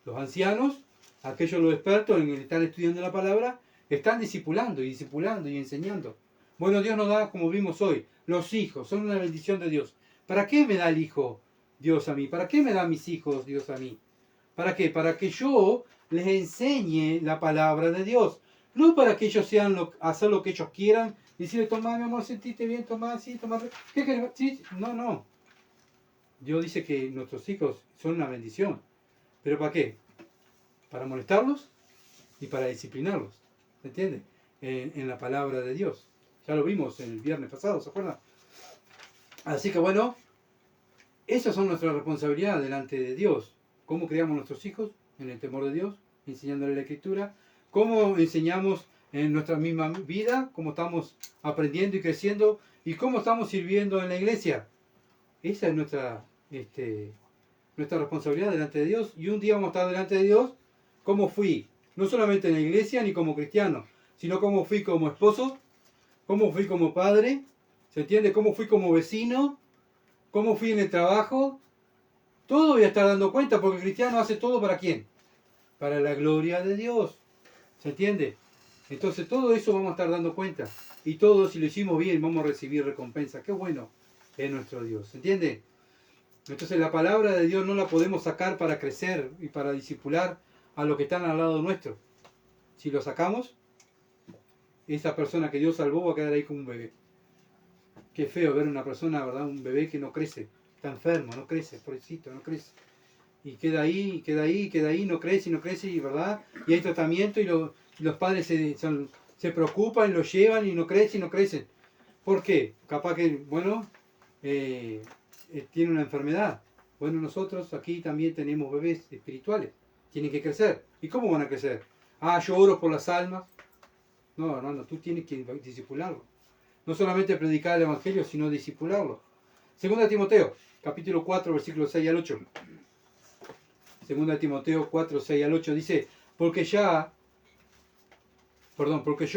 Los ancianos, aquellos los expertos en el estar estudiando la palabra, están discipulando y enseñando. Bueno, Dios nos da, como vimos hoy, los hijos, son una bendición de Dios. ¿Para qué me da el hijo Dios a mí? ¿Para qué me da mis hijos Dios a mí? ¿Para qué? Para que yo les enseñe la palabra de Dios. No para que ellos hacer lo que ellos quieran, decirle, toma, mi amor, sentiste bien, toma, sí, toma. ¿Qué querés? Sí, no. Dios dice que nuestros hijos son una bendición. ¿Pero para qué? Para molestarlos y para disciplinarlos. ¿Se entiende? En la palabra de Dios. Ya lo vimos el viernes pasado, ¿se acuerdan? Así que bueno, esas son nuestras responsabilidades delante de Dios. ¿Cómo criamos nuestros hijos? En el temor de Dios, enseñándole la Escritura. ¿Cómo enseñamos en nuestra misma vida? ¿Cómo estamos aprendiendo y creciendo? ¿Y cómo estamos sirviendo en la iglesia? Esa es nuestra nuestra responsabilidad delante de Dios. Y un día vamos a estar delante de Dios, ¿cómo fui? No solamente en la iglesia ni como cristiano, sino cómo fui como esposo, cómo fui como padre, ¿se entiende? Cómo fui como vecino, cómo fui en el trabajo. Todo voy a estar dando cuenta, porque el cristiano hace todo ¿para quién? Para la gloria de Dios. ¿Se entiende? Entonces todo eso vamos a estar dando cuenta. Y todo, si lo hicimos bien, vamos a recibir recompensa. Qué bueno es nuestro Dios. ¿Se entiende? Entonces la palabra de Dios no la podemos sacar para crecer y para discipular a los que están al lado nuestro. Si lo sacamos, esa persona que Dios salvó va a quedar ahí como un bebé. Qué feo ver una persona, ¿verdad? Un bebé que no crece. Está enfermo, no crece, pobrecito, no crece. Y queda ahí, queda ahí, queda ahí, no crece, no crece, y ¿verdad? Y hay tratamiento y los padres se preocupan, lo llevan y no crece y no crecen. ¿Por qué? Capaz que, bueno, tiene una enfermedad. Bueno, nosotros aquí también tenemos bebés espirituales. Tienen que crecer. ¿Y cómo van a crecer? Ah, yo oro por las almas. No, hermano, tú tienes que discipularlo. No solamente predicar el Evangelio, sino discipularlo. Segunda Timoteo, capítulo 4, versículos 6 al 8. Segunda Timoteo 4, 6 al 8 dice, porque yo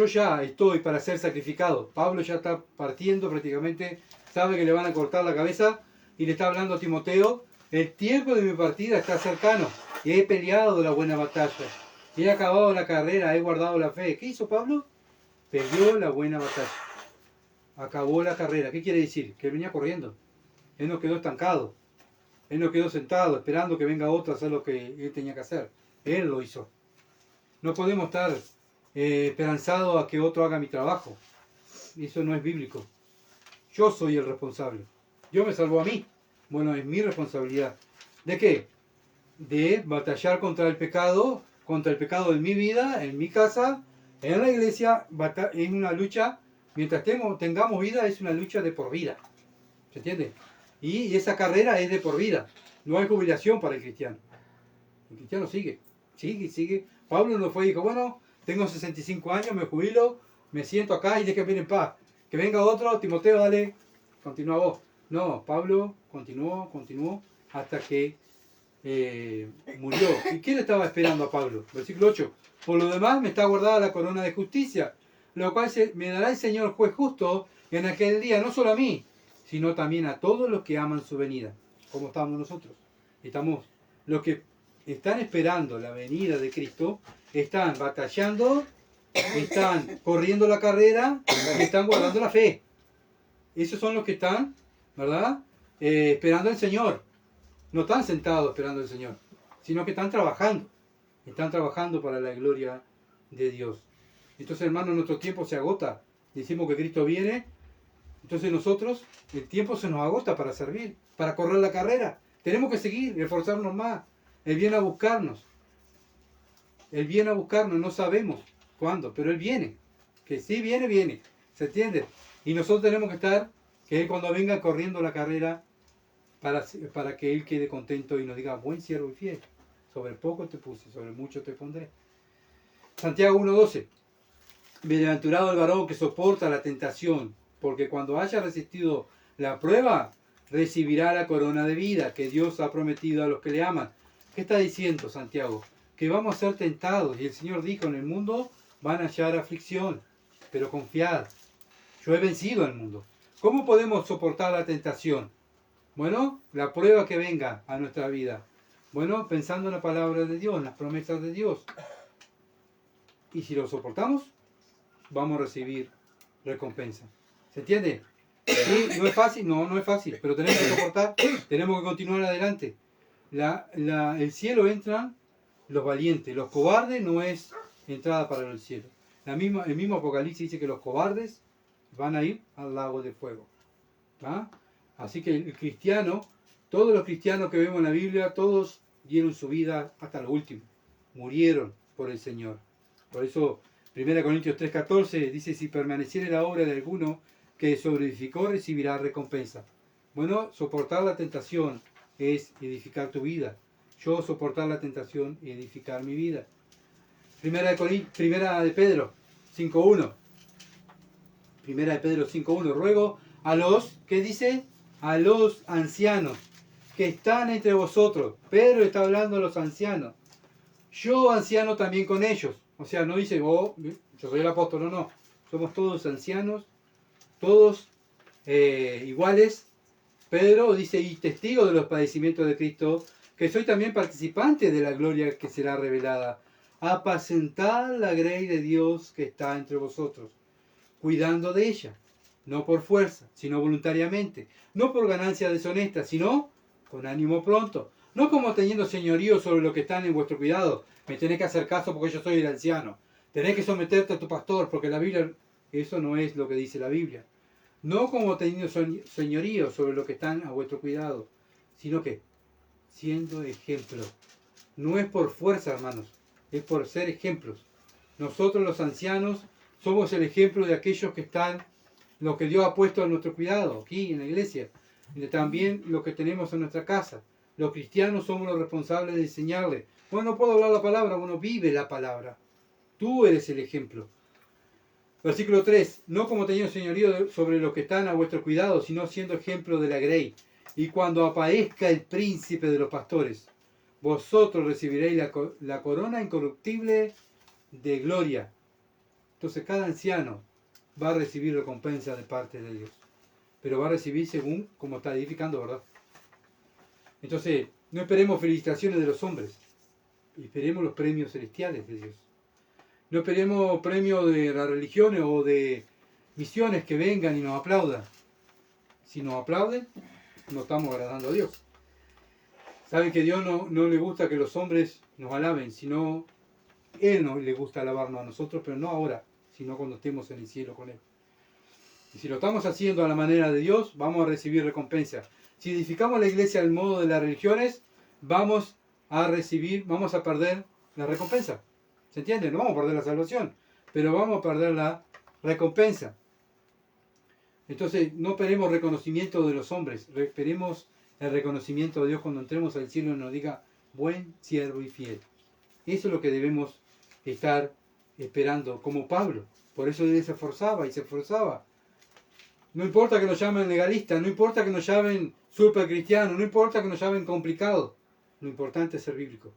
ya estoy para ser sacrificado. Pablo ya está partiendo prácticamente, sabe que le van a cortar la cabeza y le está hablando a Timoteo, el tiempo de mi partida está cercano, y he peleado la buena batalla, he acabado la carrera, he guardado la fe. ¿Qué hizo Pablo? Peleó la buena batalla, acabó la carrera. ¿Qué quiere decir? Que él venía corriendo, él no quedó estancado, él no quedó sentado esperando que venga otro a hacer lo que él tenía que hacer, él lo hizo. No podemos estar esperanzados a que otro haga mi trabajo. Eso no es bíblico. Yo soy el responsable. Dios me salvó a mí. Bueno, es mi responsabilidad. ¿De qué? De batallar contra el pecado en mi vida, en mi casa, en la iglesia. Es una lucha, mientras tengamos vida, es una lucha de por vida. ¿Se entiende? Y esa carrera es de por vida. No hay jubilación para el cristiano. El cristiano sigue. Pablo no fue y dijo, bueno, tengo 65 años, me jubilo, me siento acá y déjenme en paz. Que venga otro, Timoteo, dale, continúa vos. No, Pablo continuó hasta que murió. ¿Y quién estaba esperando a Pablo? Versículo 8. Por lo demás me está guardada la corona de justicia, lo cual me dará el Señor juez justo en aquel día, no solo a mí, sino también a todos los que aman su venida. Como estamos nosotros. Estamos los que están esperando la venida de Cristo, están batallando, están corriendo la carrera y están guardando la fe. Esos son los que están, ¿verdad? Esperando al Señor. No están sentados esperando al Señor, sino que están trabajando. Están trabajando para la gloria de Dios. Entonces, hermanos, nuestro tiempo se agota. Decimos que Cristo viene. Entonces nosotros, el tiempo se nos agota para servir, para correr la carrera. Tenemos que seguir, esforzarnos más. Él viene a buscarnos. Él viene a buscarnos, no sabemos cuándo, pero Él viene. Que sí viene, viene. ¿Se entiende? Y nosotros tenemos que estar, que Él cuando venga corriendo la carrera, para que Él quede contento y nos diga, buen siervo y fiel. Sobre poco te puse, sobre mucho te pondré. Santiago 1:12. Bienaventurado el varón que soporta la tentación, porque cuando haya resistido la prueba, recibirá la corona de vida que Dios ha prometido a los que le aman. ¿Qué está diciendo Santiago? Que vamos a ser tentados. Y el Señor dijo, en el mundo van a hallar aflicción, pero confiad, yo he vencido al mundo. ¿Cómo podemos soportar la tentación? Bueno, la prueba que venga a nuestra vida. Bueno, pensando en la palabra de Dios, en las promesas de Dios. Y si lo soportamos, vamos a recibir recompensa. ¿Se entiende? ¿Sí? ¿No es fácil? No, no es fácil, pero tenemos que soportar, tenemos que continuar adelante. El cielo entran los valientes, los cobardes no es entrada para el cielo. El mismo Apocalipsis dice que los cobardes van a ir al lago de fuego. ¿Ah? Así que el cristiano, todos los cristianos que vemos en la Biblia, todos dieron su vida hasta lo último, murieron por el Señor. Por eso 1 Corintios 3:14 dice, si permaneciere la obra de alguno que sobreedificó, recibirá recompensa. Bueno, soportar la tentación es edificar tu vida. Yo soportar la tentación y edificar mi vida. Primera de Pedro 5:1. Primera de Pedro 5:1. Ruego a los, ¿qué dice? A los ancianos que están entre vosotros. Pedro está hablando a los ancianos. Yo anciano también con ellos. O sea, no dice, oh, yo soy el apóstol, no, no. Somos todos ancianos, todos iguales. Pedro dice, y testigo de los padecimientos de Cristo, que soy también participante de la gloria que será revelada. Apacentad la grey de Dios que está entre vosotros, cuidando de ella, no por fuerza, sino voluntariamente, no por ganancia deshonesta, sino con ánimo pronto, no como teniendo señorío sobre los que están en vuestro cuidado. Me tenés que hacer caso porque yo soy el anciano. Tenés que someterte a tu pastor, porque la Biblia, eso no es lo que dice la Biblia. No como teniendo señorío sobre los que están a vuestro cuidado, sino que siendo ejemplo. No es por fuerza, hermanos, es por ser ejemplos. Nosotros los ancianos somos el ejemplo de aquellos que están, los que Dios ha puesto a nuestro cuidado, aquí en la iglesia, y también los que tenemos en nuestra casa. Los cristianos somos los responsables de enseñarle. Bueno, no puedo hablar la palabra, bueno, vive la palabra. Tú eres el ejemplo. Versículo 3. No como teniendo señorío sobre los que están a vuestro cuidado, sino siendo ejemplo de la grey. Y cuando aparezca el príncipe de los pastores, vosotros recibiréis la corona incorruptible de gloria. Entonces cada anciano va a recibir recompensa de parte de Dios. Pero va a recibir según como está edificando, ¿verdad? Entonces, no esperemos felicitaciones de los hombres. Esperemos los premios celestiales de Dios. No esperemos premios de las religiones o de misiones que vengan y nos aplaudan. Si nos aplauden, no estamos agradando a Dios. Saben que a Dios no le gusta que los hombres nos alaben, sino Él no le gusta alabarnos a nosotros, pero no ahora, sino cuando estemos en el cielo con Él. Y si lo estamos haciendo a la manera de Dios, vamos a recibir recompensa. Si edificamos la iglesia al modo de las religiones, vamos a perder la recompensa. ¿Se entiende? No vamos a perder la salvación, pero vamos a perder la recompensa. Entonces, no esperemos reconocimiento de los hombres, esperemos el reconocimiento de Dios cuando entremos al cielo y nos diga, buen siervo y fiel. Eso es lo que debemos estar esperando, como Pablo. Por eso él se esforzaba y se esforzaba. No importa que nos llamen legalistas, no importa que nos llamen super cristianos, no importa que nos llamen complicados. Lo importante es ser bíblico.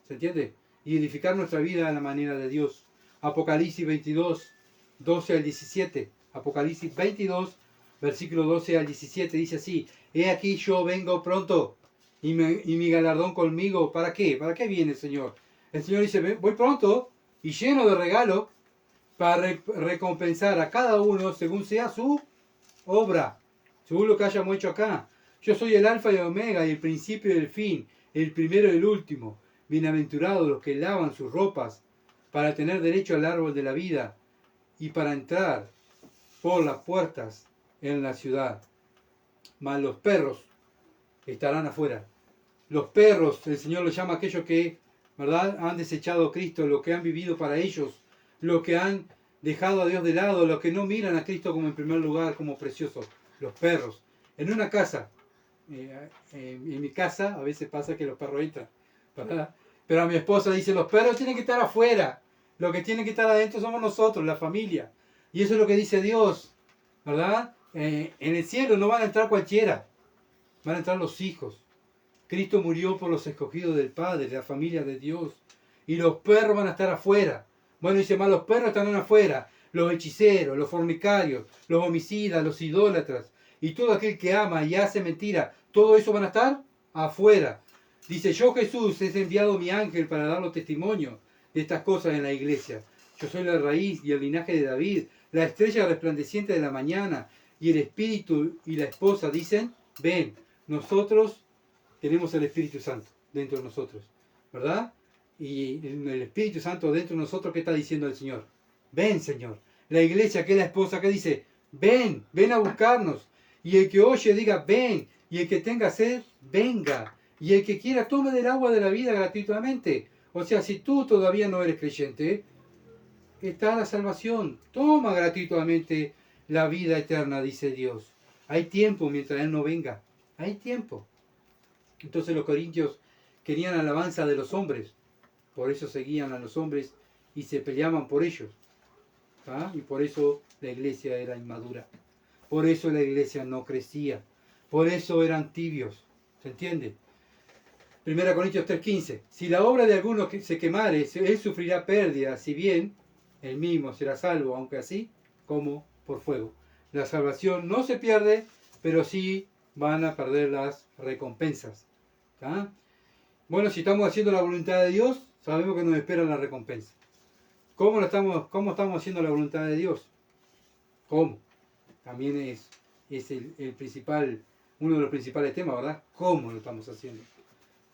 ¿Se entiende? Y edificar nuestra vida a la manera de Dios. Apocalipsis 22, 12 al 17. Apocalipsis 22, versículo 12 al 17 dice así: He aquí yo vengo pronto y mi galardón conmigo. ¿Para qué? ¿Para qué viene el Señor? El Señor dice, voy pronto y lleno de regalo para recompensar a cada uno según sea su obra, según lo que hayamos hecho acá. Yo soy el alfa y el omega, y el principio y el fin, el primero y el último. Bienaventurados los que lavan sus ropas para tener derecho al árbol de la vida y para entrar por las puertas en la ciudad. Mas los perros estarán afuera. Los perros, el Señor los llama a aquellos que, ¿verdad?, han desechado a Cristo, los que han vivido para ellos, los que han dejado a Dios de lado, los que no miran a Cristo como en primer lugar, como precioso. Los perros. En una casa, en mi casa, a veces pasa que los perros entran, ¿verdad? Pero a mi esposa dice, los perros tienen que estar afuera. Los que tienen que estar adentro somos nosotros, la familia. Y eso es lo que dice Dios, ¿verdad? En el cielo no van a entrar cualquiera, van a entrar los hijos. Cristo murió por los escogidos del Padre, de la familia de Dios. Y los perros van a estar afuera. Bueno, dice más, los perros estarán afuera. Los hechiceros, los fornicarios, los homicidas, los idólatras. Y todo aquel que ama y hace mentira. Todo eso van a estar afuera. Dice, yo Jesús he enviado mi ángel para darle testimonio de estas cosas en la iglesia. Yo soy la raíz y el linaje de David, la estrella resplandeciente de la mañana. Y el Espíritu y la esposa dicen, ven, nosotros tenemos el Espíritu Santo dentro de nosotros, ¿verdad? Y el Espíritu Santo dentro de nosotros, ¿qué está diciendo el Señor? Ven, Señor. La iglesia, que es la esposa, que dice, ven, ven a buscarnos. Y el que oye diga, ven. Y el que tenga sed, venga. Y el que quiera, tome del agua de la vida gratuitamente. O sea, si tú todavía no eres creyente, está la salvación. Toma gratuitamente la vida eterna, dice Dios. Hay tiempo mientras Él no venga. Hay tiempo. Entonces los corintios querían alabanza de los hombres. Por eso seguían a los hombres y se peleaban por ellos. ¿Ah? Y por eso la iglesia era inmadura. Por eso la iglesia no crecía. Por eso eran tibios. ¿Se entiende? 1 Corintios 3:15. Si la obra de alguno se quemare, él sufrirá pérdida, si bien él mismo será salvo, aunque así como por fuego. La salvación no se pierde, pero sí van a perder las recompensas. ¿Tá? Bueno, si estamos haciendo la voluntad de Dios, sabemos que nos espera la recompensa. ¿Cómo estamos haciendo la voluntad de Dios? ¿Cómo? También es el principal, uno de los principales temas, ¿verdad? ¿Cómo lo estamos haciendo?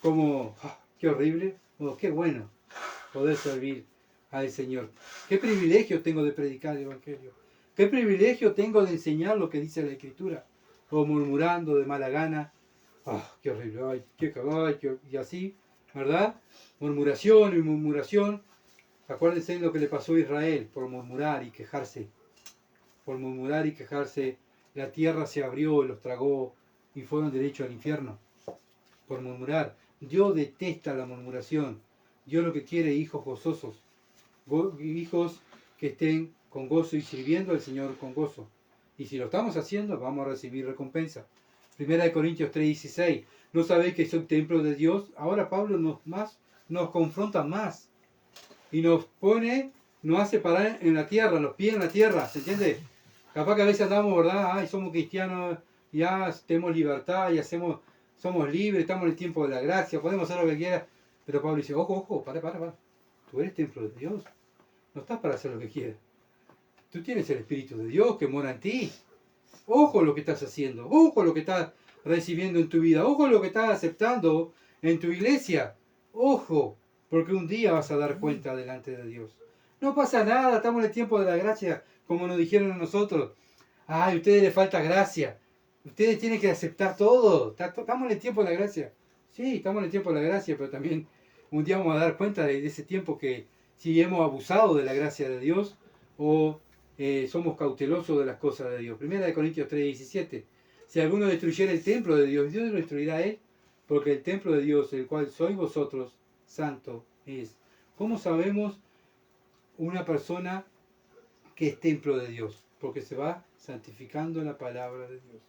¿Cómo? ¡Qué horrible! Oh, ¡qué bueno poder servir al Señor! ¡Qué privilegio tengo de predicar el Evangelio! ¡Qué privilegio tengo de enseñar lo que dice la Escritura! O murmurando de mala gana. ¡Qué horrible! ¡Ay, qué caballo! Y así, ¿verdad? Murmuración y murmuración. Acuérdense de lo que le pasó a Israel por murmurar y quejarse. Por murmurar y quejarse, la tierra se abrió, los tragó y fueron derecho al infierno. Por murmurar. Dios detesta la murmuración. Dios lo que quiere es hijos gozosos. Hijos que estén con gozo y sirviendo al Señor con gozo. Y si lo estamos haciendo, vamos a recibir recompensa. 1 Corintios 3:16. ¿No sabéis que soy templo de Dios? Ahora Pablo nos confronta más. Y nos hace parar en la tierra, los pies en la tierra. ¿Se entiende? Capaz que a veces andamos, ¿verdad? Ay, somos cristianos, ya tenemos libertad, ya somos libres, estamos en el tiempo de la gracia, podemos hacer lo que quieras. Pero Pablo dice, ojo, para. Tú eres templo de Dios. No estás para hacer lo que quieras. Tú tienes el Espíritu de Dios que mora en ti. Ojo lo que estás haciendo. Ojo lo que estás recibiendo en tu vida. Ojo lo que estás aceptando en tu iglesia. Ojo, porque un día vas a dar cuenta delante de Dios. No pasa nada, estamos en el tiempo de la gracia, como nos dijeron a nosotros. Ay, a ustedes les falta gracia. Ustedes tienen que aceptar todo. Estamos en el tiempo de la gracia. Sí, estamos en el tiempo de la gracia, pero también un día vamos a dar cuenta de ese tiempo que si hemos abusado de la gracia de Dios o somos cautelosos de las cosas de Dios. 1 Corintios 3:17. Si alguno destruyera el templo de Dios, Dios lo destruirá a él, porque el templo de Dios, el cual sois vosotros, santo es. ¿Cómo sabemos una persona que es templo de Dios? Porque se va santificando la palabra de Dios.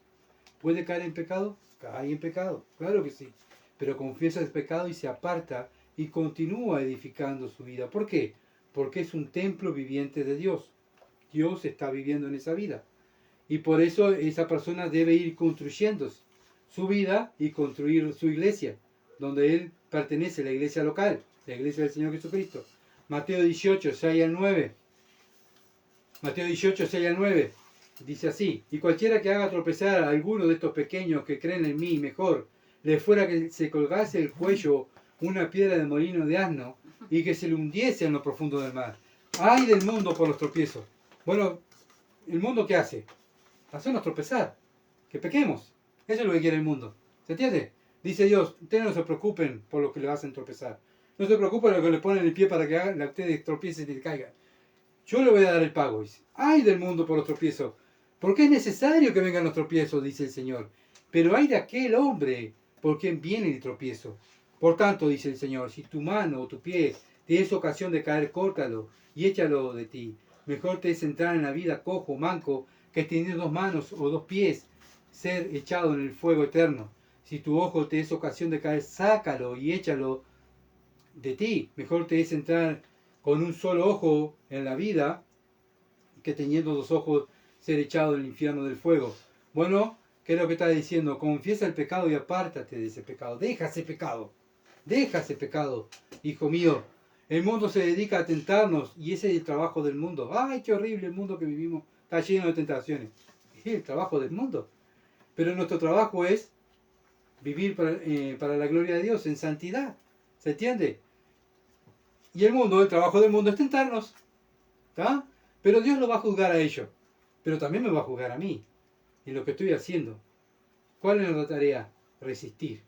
¿Puede caer en pecado? Cae en pecado, claro que sí. Pero confiesa el pecado y se aparta y continúa edificando su vida. ¿Por qué? Porque es un templo viviente de Dios. Dios está viviendo en esa vida. Y por eso esa persona debe ir construyendo su vida y construir su iglesia, donde él pertenece, la iglesia local, la iglesia del Señor Jesucristo. Mateo 18, 6 al 9. Mateo 18, 6 al 9. Dice así: y cualquiera que haga tropezar a alguno de estos pequeños que creen en mí, mejor le fuera que se colgase el cuello una piedra de molino de asno y que se le hundiese en lo profundo del mar. ¡Ay del mundo por los tropiezos! Bueno, ¿el mundo qué hace? Hacernos tropezar, que pequemos. Eso es lo que quiere el mundo. ¿Se entiende? Dice Dios, ustedes no se preocupen por lo que le hacen tropezar. No se preocupen por lo que le ponen el pie para que ustedes tropiecen y caigan. Yo le voy a dar el pago. Dice, ¡ay del mundo por los tropiezos! Porque es necesario que vengan los tropiezos, dice el Señor. Pero hay de aquel hombre por quien viene el tropiezo. Por tanto, dice el Señor, si tu mano o tu pie te es ocasión de caer, córtalo y échalo de ti. Mejor te es entrar en la vida cojo, manco, que teniendo 2 manos o 2 pies, ser echado en el fuego eterno. Si tu ojo te es ocasión de caer, sácalo y échalo de ti. Mejor te es entrar con un solo ojo en la vida, que teniendo 2 ojos, ser echado en el infierno del fuego. Bueno, ¿qué es lo que está diciendo? Confiesa el pecado y apártate de ese pecado. Deja ese pecado, hijo mío. El mundo se dedica a tentarnos y ese es el trabajo del mundo. ¡Ay, qué horrible el mundo que vivimos! Está lleno de tentaciones. Es el trabajo del mundo. Pero nuestro trabajo es vivir para la gloria de Dios, en santidad. ¿Se entiende? Y el trabajo del mundo es tentarnos. ¿Está? Pero Dios lo va a juzgar a ellos. Pero también me va a juzgar a mí. Y lo que estoy haciendo. ¿Cuál es la tarea? Resistir.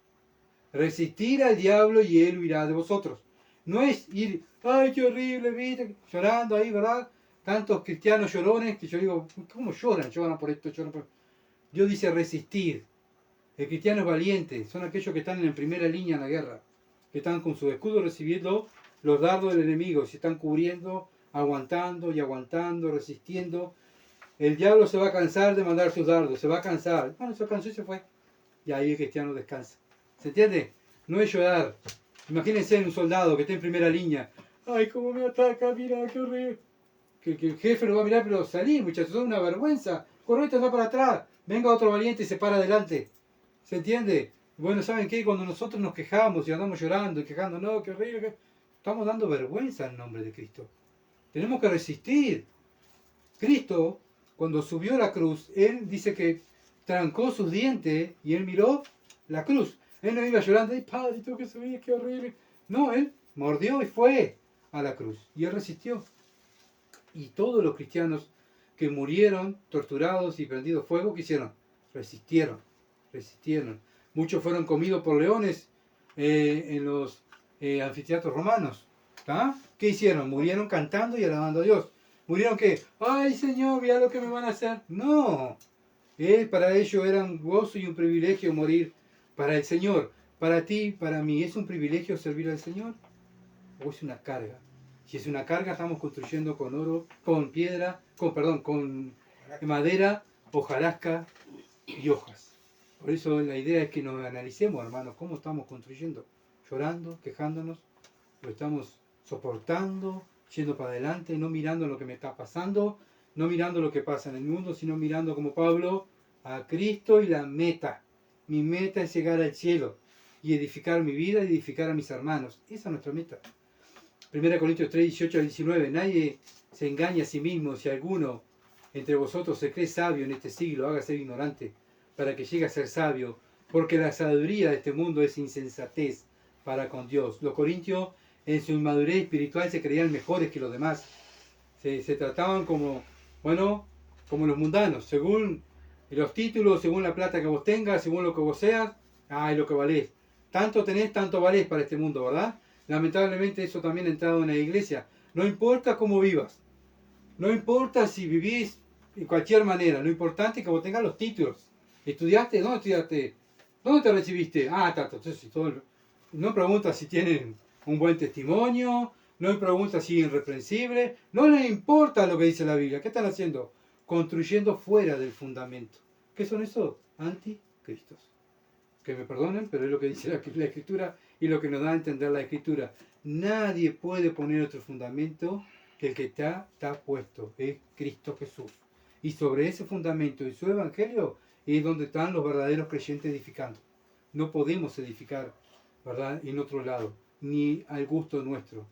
Resistir al diablo y él huirá de vosotros. No es ir, ¡ay, qué horrible! ¿Viste? Llorando ahí, ¿verdad? Tantos cristianos llorones que yo digo, ¿cómo lloran? Lloran por esto, lloran por esto. Dios dice resistir. El cristiano es valiente. Son aquellos que están en primera línea en la guerra. Que están con su escudo recibiendo los dardos del enemigo. Se están cubriendo, aguantando y aguantando, resistiendo. El diablo se va a cansar de mandar sus dardos. Se va a cansar. Bueno, se cansó y se fue. Y ahí el cristiano descansa. ¿Se entiende? No es llorar. Imagínense un soldado que esté en primera línea. Ay, cómo me ataca, mira, qué horrible. Que el jefe lo va a mirar, pero salí, muchachos, es una vergüenza. Correcto, está para atrás. Venga otro valiente y se para adelante. ¿Se entiende? Bueno, ¿saben qué? Cuando nosotros nos quejamos y andamos llorando y quejando, no, qué horrible, estamos dando vergüenza en nombre de Cristo. Tenemos que resistir. Cristo, cuando subió a la cruz, Él dice que trancó sus dientes y Él miró la cruz. Él no iba llorando, ay, Padre, tengo que subir, qué horrible. No, Él mordió y fue a la cruz. Y Él resistió. Y todos los cristianos que murieron torturados y prendidos fuego, ¿qué hicieron? Resistieron. Muchos fueron comidos por leones en los anfiteatros romanos. ¿Tá? ¿Qué hicieron? Murieron cantando y alabando a Dios. Murieron que, ay Señor, mira lo que me van a hacer. No, para ellos era un gozo y un privilegio morir para el Señor. Para ti, para mí, ¿es un privilegio servir al Señor? ¿O es una carga? Si es una carga, estamos construyendo con oro, con piedra, con madera, hojarasca y hojas. Por eso la idea es que nos analicemos, hermanos, cómo estamos construyendo. Llorando, quejándonos, lo estamos soportando, yendo para adelante, no mirando lo que me está pasando, no mirando lo que pasa en el mundo, sino mirando como Pablo a Cristo y la meta. Mi meta es llegar al cielo y edificar mi vida y edificar a mis hermanos. Esa es nuestra meta. 1 Corintios 3, 18 al 19. Nadie se engaña a sí mismo. Si alguno entre vosotros se cree sabio en este siglo, haga ser ignorante para que llegue a ser sabio, porque la sabiduría de este mundo es insensatez para con Dios. Los corintios en su inmadurez espiritual se creían mejores que los demás. Se trataban como los mundanos, según los títulos, según la plata que vos tengas, según lo que vos seas, lo que valés. Tanto tenés, tanto valés para este mundo, ¿verdad? Lamentablemente eso también ha entrado en la iglesia. No importa cómo vivas, no importa si vivís de cualquier manera, lo importante es que vos tengas los títulos. ¿Estudiaste? ¿Dónde estudiaste? ¿Dónde te recibiste? No preguntas si tienen un buen testimonio, no preguntas si es irreprensible, no les importa lo que dice la Biblia. ¿Qué están haciendo? Construyendo fuera del fundamento. ¿Qué son esos? Anticristos. Que me perdonen, pero es lo que dice la Escritura y lo que nos da a entender la Escritura. Nadie puede poner otro fundamento que el que está puesto, es Cristo Jesús. Y sobre ese fundamento y su Evangelio es donde están los verdaderos creyentes edificando. No podemos edificar, ¿verdad?, en otro lado, ni al gusto nuestro.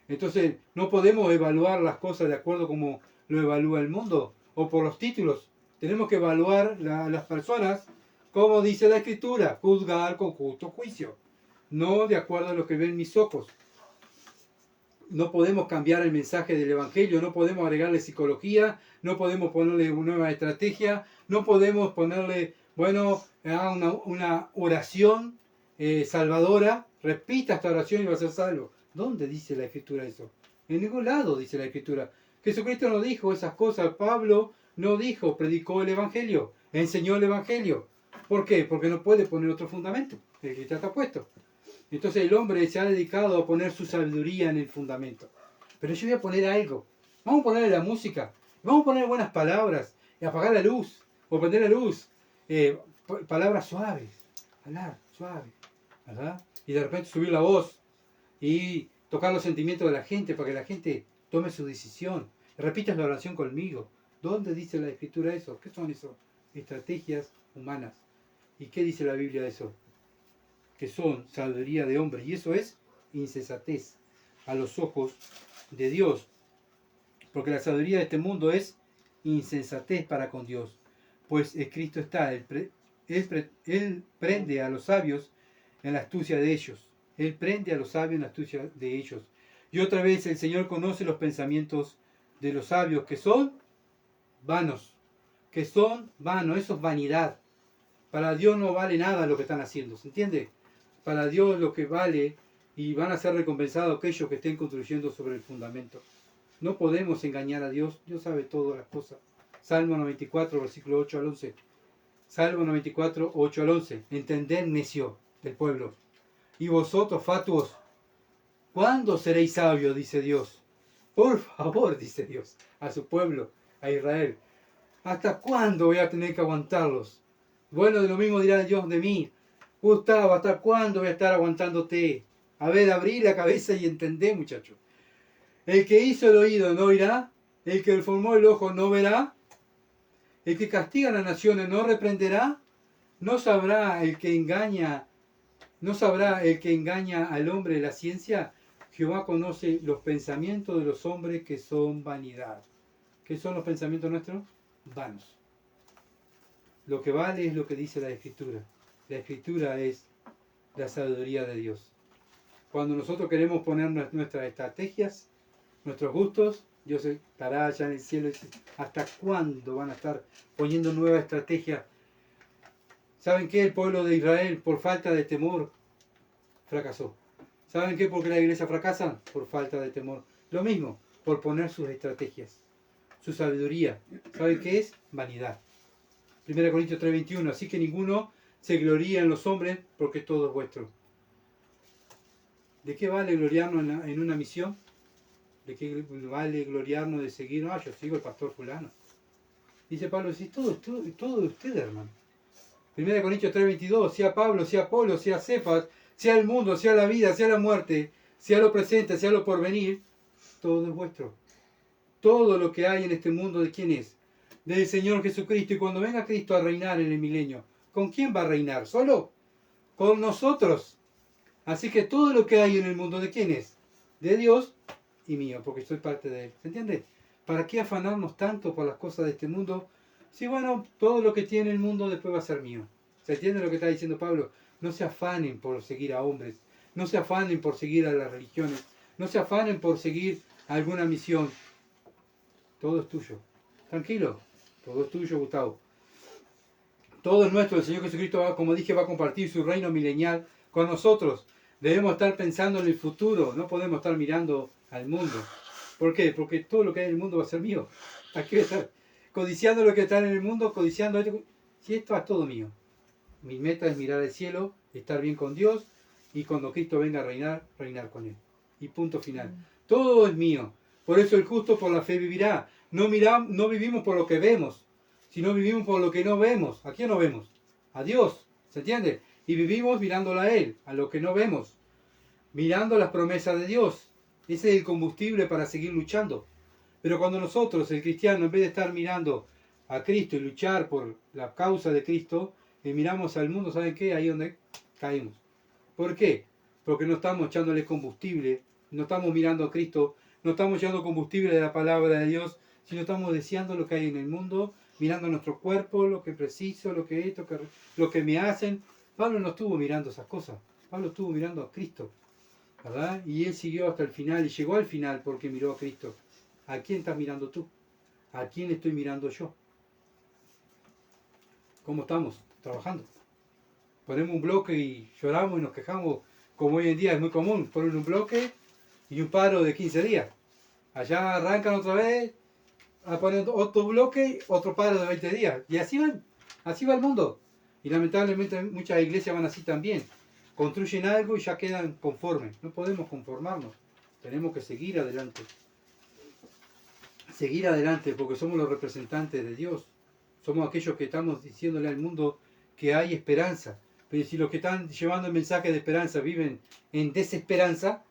Entonces, no podemos evaluar las cosas de acuerdo como lo evalúa el mundo o por los títulos. Tenemos que evaluar las personas como dice la Escritura, juzgar con justo juicio, no de acuerdo a lo que ven mis ojos. No podemos cambiar el mensaje del Evangelio, no podemos agregarle psicología, no podemos ponerle una nueva estrategia, no podemos ponerle, una oración salvadora, repita esta oración y va a ser salvo. ¿Dónde dice la Escritura eso? En ningún lado dice la Escritura. Jesucristo no dijo esas cosas, Pablo no dijo, predicó el Evangelio, enseñó el Evangelio. ¿Por qué? Porque no puede poner otro fundamento, el que está puesto. Entonces el hombre se ha dedicado a poner su sabiduría en el fundamento. Pero yo voy a poner algo. Vamos a ponerle la música. Vamos a poner buenas palabras. Y apagar la luz. O prender la luz. Palabras suaves. Hablar suave. ¿Verdad? Y de repente subir la voz. Y tocar los sentimientos de la gente para que la gente tome su decisión. Repitas la oración conmigo. ¿Dónde dice la Escritura eso? ¿Qué son eso? Estrategias humanas. ¿Y qué dice la Biblia de eso? Que son sabiduría de hombre, y eso es insensatez a los ojos de Dios, porque la sabiduría de este mundo es insensatez para con Dios, pues Cristo está, él prende a los sabios en la astucia de ellos, Él prende a los sabios en la astucia de ellos, y otra vez el Señor conoce los pensamientos de los sabios, que son vanos, eso es vanidad. Para Dios no vale nada lo que están haciendo, ¿se entiende? Para Dios lo que vale, y van a ser recompensados aquellos que estén construyendo sobre el fundamento. No podemos engañar a Dios, Dios sabe todas las cosas. Salmo 94, versículo 8 al 11. Salmo 94, 8 al 11. Entended, necio del pueblo. Y vosotros, fatuos, ¿cuándo seréis sabios? Dice Dios. Por favor, dice Dios, a su pueblo, a Israel. ¿Hasta cuándo voy a tener que aguantarlos? Bueno, de lo mismo dirá Dios de mí. Gustavo, ¿hasta cuándo voy a estar aguantándote? A ver, abrí la cabeza y entendé, muchacho. El que hizo el oído no oirá, el que formó el ojo no verá, el que castiga a las naciones no reprenderá, no sabrá el que engaña, no sabrá el que engaña al hombre la ciencia. Jehová conoce los pensamientos de los hombres que son vanidad. ¿Qué son los pensamientos nuestros? Vanos. Lo que vale es lo que dice la Escritura. La Escritura es la sabiduría de Dios. Cuando nosotros queremos poner nuestras estrategias, nuestros gustos, Dios estará allá en el cielo y dice, ¿hasta cuándo van a estar poniendo nuevas estrategias? ¿Saben qué? El pueblo de Israel, por falta de temor, fracasó. ¿Saben qué? ¿Por qué la iglesia fracasa? Por falta de temor. Lo mismo, por poner sus estrategias, su sabiduría. ¿Saben qué es? Vanidad. 1 Corintios 3:21. Así que ninguno se gloría en los hombres, porque todo es vuestro. ¿De qué vale gloriarnos en una misión? ¿De qué vale gloriarnos de seguir? No, yo sigo el pastor fulano. Dice Pablo, sí, todo de ustedes, hermano. 1 Corintios 3:22, sea Pablo, sea Apolo, sea Cefas, sea el mundo, sea la vida, sea la muerte, sea lo presente, sea lo porvenir, todo es vuestro. Todo lo que hay en este mundo, ¿de quién es? Del Señor Jesucristo. Y cuando venga Cristo a reinar en el milenio, ¿con quién va a reinar? ¿Solo? Con nosotros. Así que todo lo que hay en el mundo, ¿de quién es? De Dios y mío, porque soy parte de Él. ¿Se entiende? ¿Para qué afanarnos tanto por las cosas de este mundo? Sí, bueno, todo lo que tiene el mundo después va a ser mío. ¿Se entiende lo que está diciendo Pablo? No se afanen por seguir a hombres. No se afanen por seguir a las religiones. No se afanen por seguir a alguna misión. Todo es tuyo. Tranquilo. Todo es tuyo, Gustavo. Todo es nuestro. El Señor Jesucristo, como dije, va a compartir su reino milenial con nosotros. Debemos estar pensando en el futuro. No podemos estar mirando al mundo. ¿Por qué? Porque todo lo que hay en el mundo va a ser mío. Aquí voy a estar codiciando lo que está en el mundo, codiciando esto. Si esto es todo mío. Mi meta es mirar al cielo, estar bien con Dios y cuando Cristo venga a reinar, reinar con Él. Y punto final. Todo es mío. Por eso el justo por la fe vivirá. No vivimos por lo que vemos, sino vivimos por lo que no vemos. ¿A quién no vemos? A Dios. ¿Se entiende? Y vivimos mirándolo a Él, a lo que no vemos. Mirando las promesas de Dios. Ese es el combustible para seguir luchando. Pero cuando nosotros, el cristiano, en vez de estar mirando a Cristo y luchar por la causa de Cristo, y miramos al mundo, ¿saben qué? Ahí es donde caímos. ¿Por qué? Porque no estamos echándole combustible, no estamos mirando a Cristo, no estamos echando combustible de la palabra de Dios, sino estamos deseando lo que hay en el mundo, mirando nuestro cuerpo, lo que preciso, lo que esto, lo que me hacen. Pablo no estuvo mirando esas cosas, Pablo estuvo mirando a Cristo, ¿verdad? Y él siguió hasta el final y llegó al final porque miró a Cristo. ¿A quién estás mirando tú? ¿A quién estoy mirando yo? ¿Cómo estamos trabajando? Ponemos un bloque y lloramos y nos quejamos, como hoy en día es muy común, poner un bloque y un paro de 15 días. Allá arrancan otra vez a poner otro bloque, otro paro de 20 días. Y así va el mundo. Y lamentablemente muchas iglesias van así también. Construyen algo y ya quedan conformes. No podemos conformarnos. Tenemos que seguir adelante. Seguir adelante porque somos los representantes de Dios. Somos aquellos que estamos diciéndole al mundo que hay esperanza. Pero si los que están llevando el mensaje de esperanza viven en desesperanza,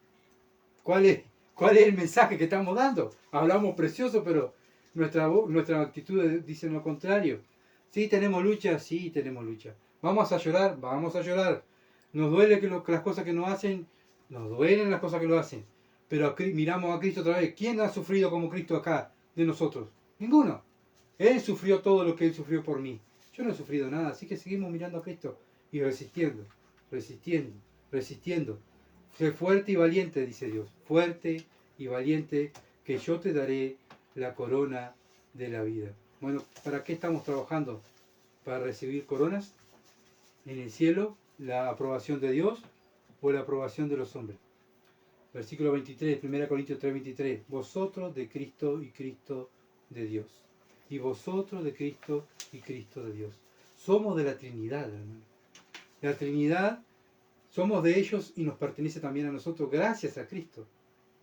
¿cuál es el mensaje que estamos dando? Hablamos precioso, pero nuestra actitud dice lo contrario. Sí, tenemos lucha, sí, tenemos lucha. Vamos a llorar, vamos a llorar. Nos duele que las cosas que nos hacen, nos duelen las cosas que lo hacen. Pero miramos a Cristo otra vez. ¿Quién ha sufrido como Cristo acá de nosotros? Ninguno. Él sufrió todo lo que Él sufrió por mí. Yo no he sufrido nada, así que seguimos mirando a Cristo y resistiendo, resistiendo, resistiendo. Sé fuerte y valiente, dice Dios. Fuerte y valiente, que yo te daré la corona de la vida. Bueno, ¿para qué estamos trabajando? ¿Para recibir coronas en el cielo? ¿La aprobación de Dios o la aprobación de los hombres? Versículo 23, 1 Corintios 3:23. Vosotros de Cristo y Cristo de Dios. Y vosotros de Cristo y Cristo de Dios. Somos de la Trinidad, hermano. La Trinidad, somos de ellos y nos pertenece también a nosotros gracias a Cristo.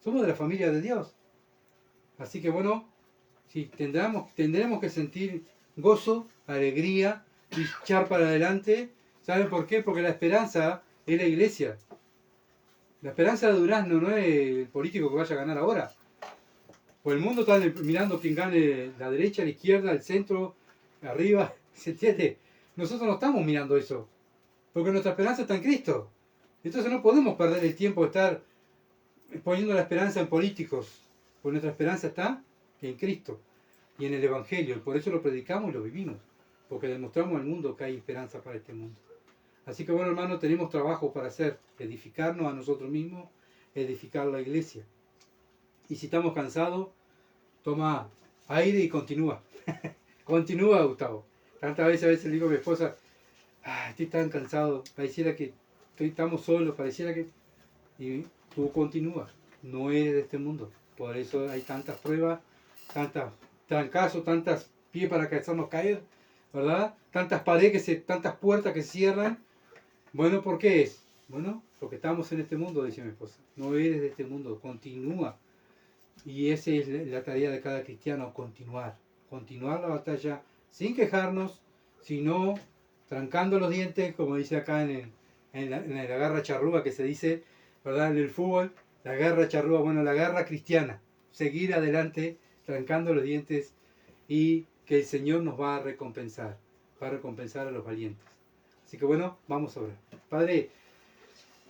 Somos de la familia de Dios. Así que bueno, si tendremos que sentir gozo, alegría y echar para adelante, ¿Saben por qué? Porque la esperanza es la iglesia. La esperanza de Durazno no es el político que vaya a ganar ahora. Pues el mundo está mirando quién gane la derecha, la izquierda, el centro, arriba. ¿Se entiende? Nosotros no estamos mirando eso. Porque nuestra esperanza está en Cristo. Entonces no podemos perder el tiempo de estar poniendo la esperanza en políticos. Porque nuestra esperanza está en Cristo y en el Evangelio. Y por eso lo predicamos y lo vivimos. Porque demostramos al mundo que hay esperanza para este mundo. Así que bueno, hermanos, tenemos trabajo para hacer. Edificarnos a nosotros mismos, edificar la iglesia. Y si estamos cansados, toma aire y continúa. Continúa, Gustavo. Tantas veces a veces le digo a mi esposa, estoy tan cansado, pareciera que estamos solos, pareciera que... Y tú continúa, no eres de este mundo. Por eso hay tantas pruebas, tantos trancazos, tantas pies para que hacernos caer, ¿verdad? Tantas paredes, tantas puertas que se cierran. Bueno, ¿por qué es? Bueno, porque estamos en este mundo, dice mi esposa. No eres de este mundo, continúa. Y esa es la tarea de cada cristiano, continuar. Continuar la batalla sin quejarnos, sino trancando los dientes, como dice acá en la garra charrúa que se dice, ¿verdad? En el fútbol, la garra charrúa, bueno, la garra cristiana. Seguir adelante, trancando los dientes y que el Señor nos va a recompensar a los valientes. Así que bueno, vamos a orar. Padre,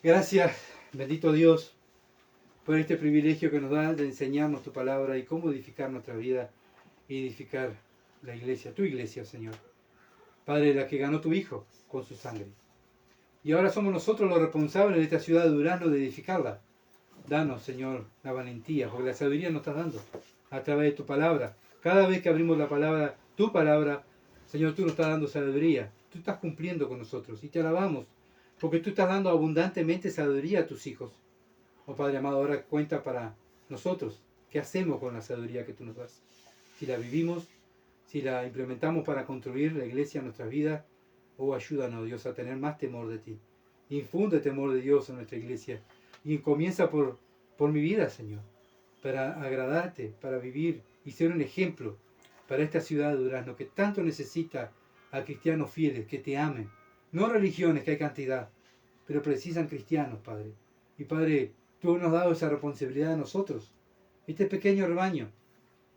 gracias, bendito Dios, por este privilegio que nos da de enseñarnos tu palabra y cómo edificar nuestra vida y edificar la iglesia, tu iglesia, Señor. Padre, la que ganó tu Hijo con su sangre. Y ahora somos nosotros los responsables de esta ciudad de Durazno de edificarla. Danos, Señor, la valentía, porque la sabiduría nos estás dando a través de tu palabra. Cada vez que abrimos la palabra, tu palabra, Señor, tú nos estás dando sabiduría. Tú estás cumpliendo con nosotros y te alabamos, porque tú estás dando abundantemente sabiduría a tus hijos. Oh Padre amado, ahora cuenta para nosotros. ¿Qué hacemos con la sabiduría que tú nos das? Si la vivimos, si la implementamos para construir la iglesia en nuestras vidas, oh, ayúdanos, Dios, a tener más temor de ti. Infunde temor de Dios en nuestra iglesia. Y comienza por mi vida, Señor, para agradarte, para vivir y ser un ejemplo para esta ciudad de Durazno, que tanto necesita a cristianos fieles, que te amen. No religiones, que hay cantidad, pero precisan cristianos, Padre. Y Padre, tú nos has dado esa responsabilidad a nosotros, este pequeño rebaño,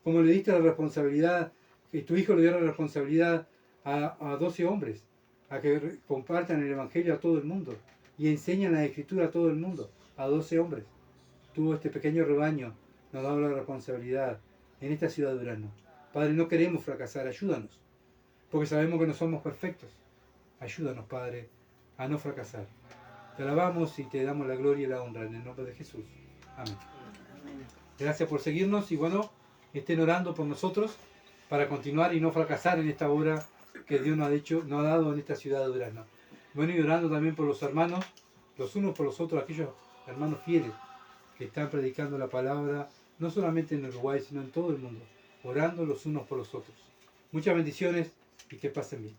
como le diste la responsabilidad, que tu Hijo le dio la responsabilidad a 12 hombres, a que compartan el Evangelio a todo el mundo y enseñan la Escritura a todo el mundo, a 12 hombres. Tú, este pequeño rebaño, nos has dado la responsabilidad en esta ciudad de Durazno. Padre, no queremos fracasar, ayúdanos, porque sabemos que no somos perfectos. Ayúdanos, Padre, a no fracasar. Te alabamos y te damos la gloria y la honra en el nombre de Jesús. Amén. Gracias por seguirnos y bueno, estén orando por nosotros para continuar y no fracasar en esta obra que Dios nos ha dado en esta ciudad de Durazno. Bueno, y orando también por los hermanos, los unos por los otros, aquellos hermanos fieles que están predicando la palabra, no solamente en Uruguay, sino en todo el mundo, orando los unos por los otros. Muchas bendiciones y que pasen bien.